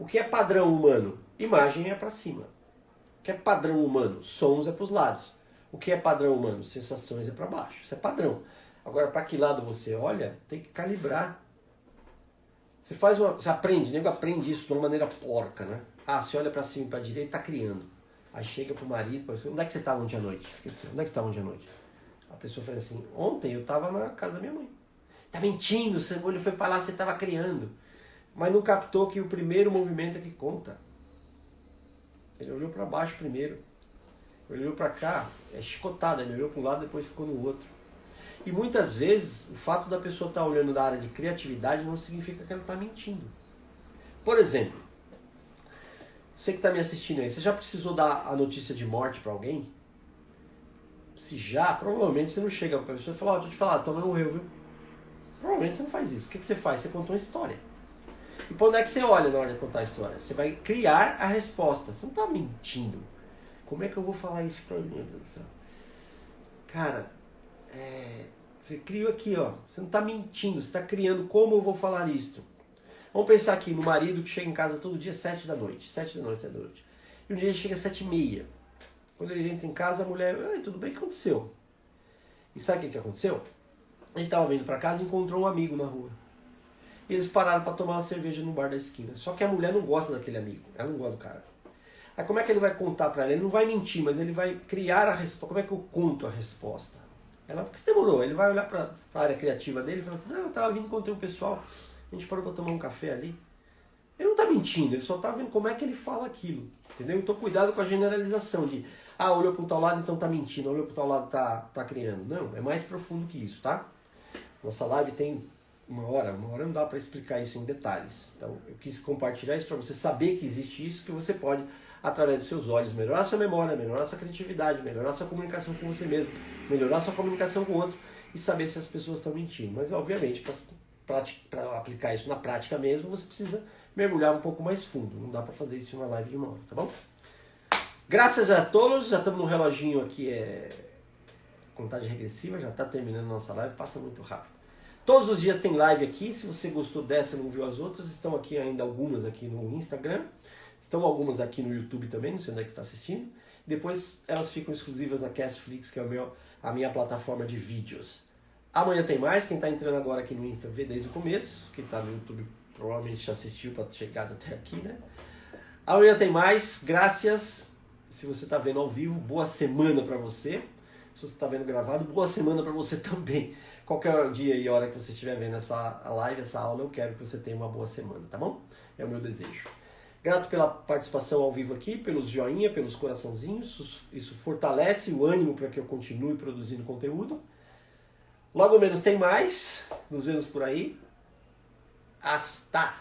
O que é padrão humano? Imagem é para cima. O que é padrão humano? Sons é para os lados. O que é padrão humano? Sensações é para baixo. Isso é padrão. Agora, para que lado você olha, tem que calibrar. Você aprende, o nego aprende isso de uma maneira porca, né? Ah, você olha para cima e para direita, tá criando. Aí chega pro marido, fala assim, onde é que você estava ontem à noite? Esqueci, onde é que você estava ontem à noite? A pessoa fala assim, ontem eu estava na casa da minha mãe. Tá mentindo, seu olho foi para lá, você estava criando. Mas não captou que o primeiro movimento é que conta. Ele olhou para baixo primeiro. Ele olhou para cá, é chicotada, ele olhou para um lado, depois ficou no outro. E muitas vezes, o fato da pessoa estar olhando da área de criatividade não significa que ela está mentindo. Por exemplo, você que está me assistindo aí, você já precisou dar a notícia de morte para alguém? Se já, provavelmente você não chega para a pessoa e fala, deixa eu te falar, tua mãe morreu, viu? Provavelmente você não faz isso. O que você faz? Você conta uma história. E para onde é que você olha na hora de contar a história? Você vai criar a resposta. Você não está mentindo. Como é que eu vou falar isso para mim, meu Deus do céu? Cara, você criou aqui, ó. Você não está mentindo, você está criando como eu vou falar isto. Vamos pensar aqui no marido que chega em casa todo dia 7 da noite. 7 da noite, 7 da noite. E um dia ele chega às 7h30. Quando ele entra em casa, a mulher, tudo bem, o que aconteceu? E sabe o que aconteceu? Ele estava vindo para casa e encontrou um amigo na rua. E eles pararam para tomar uma cerveja no bar da esquina. Só que a mulher não gosta daquele amigo. Ela não gosta do cara. Aí como é que ele vai contar para ela? Ele não vai mentir, mas ele vai criar a resposta. Como é que eu conto a resposta? Ela, por que você demorou? Ele vai olhar para a área criativa dele e fala assim, eu estava vindo, encontrei um pessoal, a gente parou para tomar um café ali. Ele não está mentindo, ele só está vendo como é que ele fala aquilo. Entendeu? Então cuidado com a generalização de, olhou para um tal lado, então está mentindo, olhou para o tal lado, está criando. Não, é mais profundo que isso, tá? Nossa live tem uma hora não dá para explicar isso em detalhes. Então eu quis compartilhar isso para você saber que existe isso, que você pode, através dos seus olhos, melhorar a sua memória, melhorar a sua criatividade, melhorar a sua comunicação com você mesmo, melhorar a sua comunicação com o outro e saber se as pessoas estão mentindo. Mas obviamente, para aplicar isso na prática mesmo, você precisa mergulhar um pouco mais fundo. Não dá para fazer isso em uma live de uma hora, tá bom? Graças a todos, já estamos no reloginho aqui, contagem regressiva, já está terminando a nossa live, passa muito rápido. Todos os dias tem live aqui, se você gostou dessa e não viu as outras, estão aqui ainda algumas aqui no Instagram, estão algumas aqui no YouTube também, não sei onde é que está assistindo. Depois elas ficam exclusivas na Castflix, que é a minha plataforma de vídeos. Amanhã tem mais, quem está entrando agora aqui no Insta vê desde o começo, quem está no YouTube provavelmente já assistiu para chegar até aqui, né? Amanhã tem mais, graças. Se você está vendo ao vivo, boa semana para você. Se você está vendo gravado, boa semana para você também. Qualquer dia e hora que você estiver vendo essa live, essa aula, eu quero que você tenha uma boa semana, tá bom? É o meu desejo. Grato pela participação ao vivo aqui, pelos joinha, pelos coraçãozinhos. Isso fortalece o ânimo para que eu continue produzindo conteúdo. Logo menos tem mais. Nos vemos por aí. Hasta!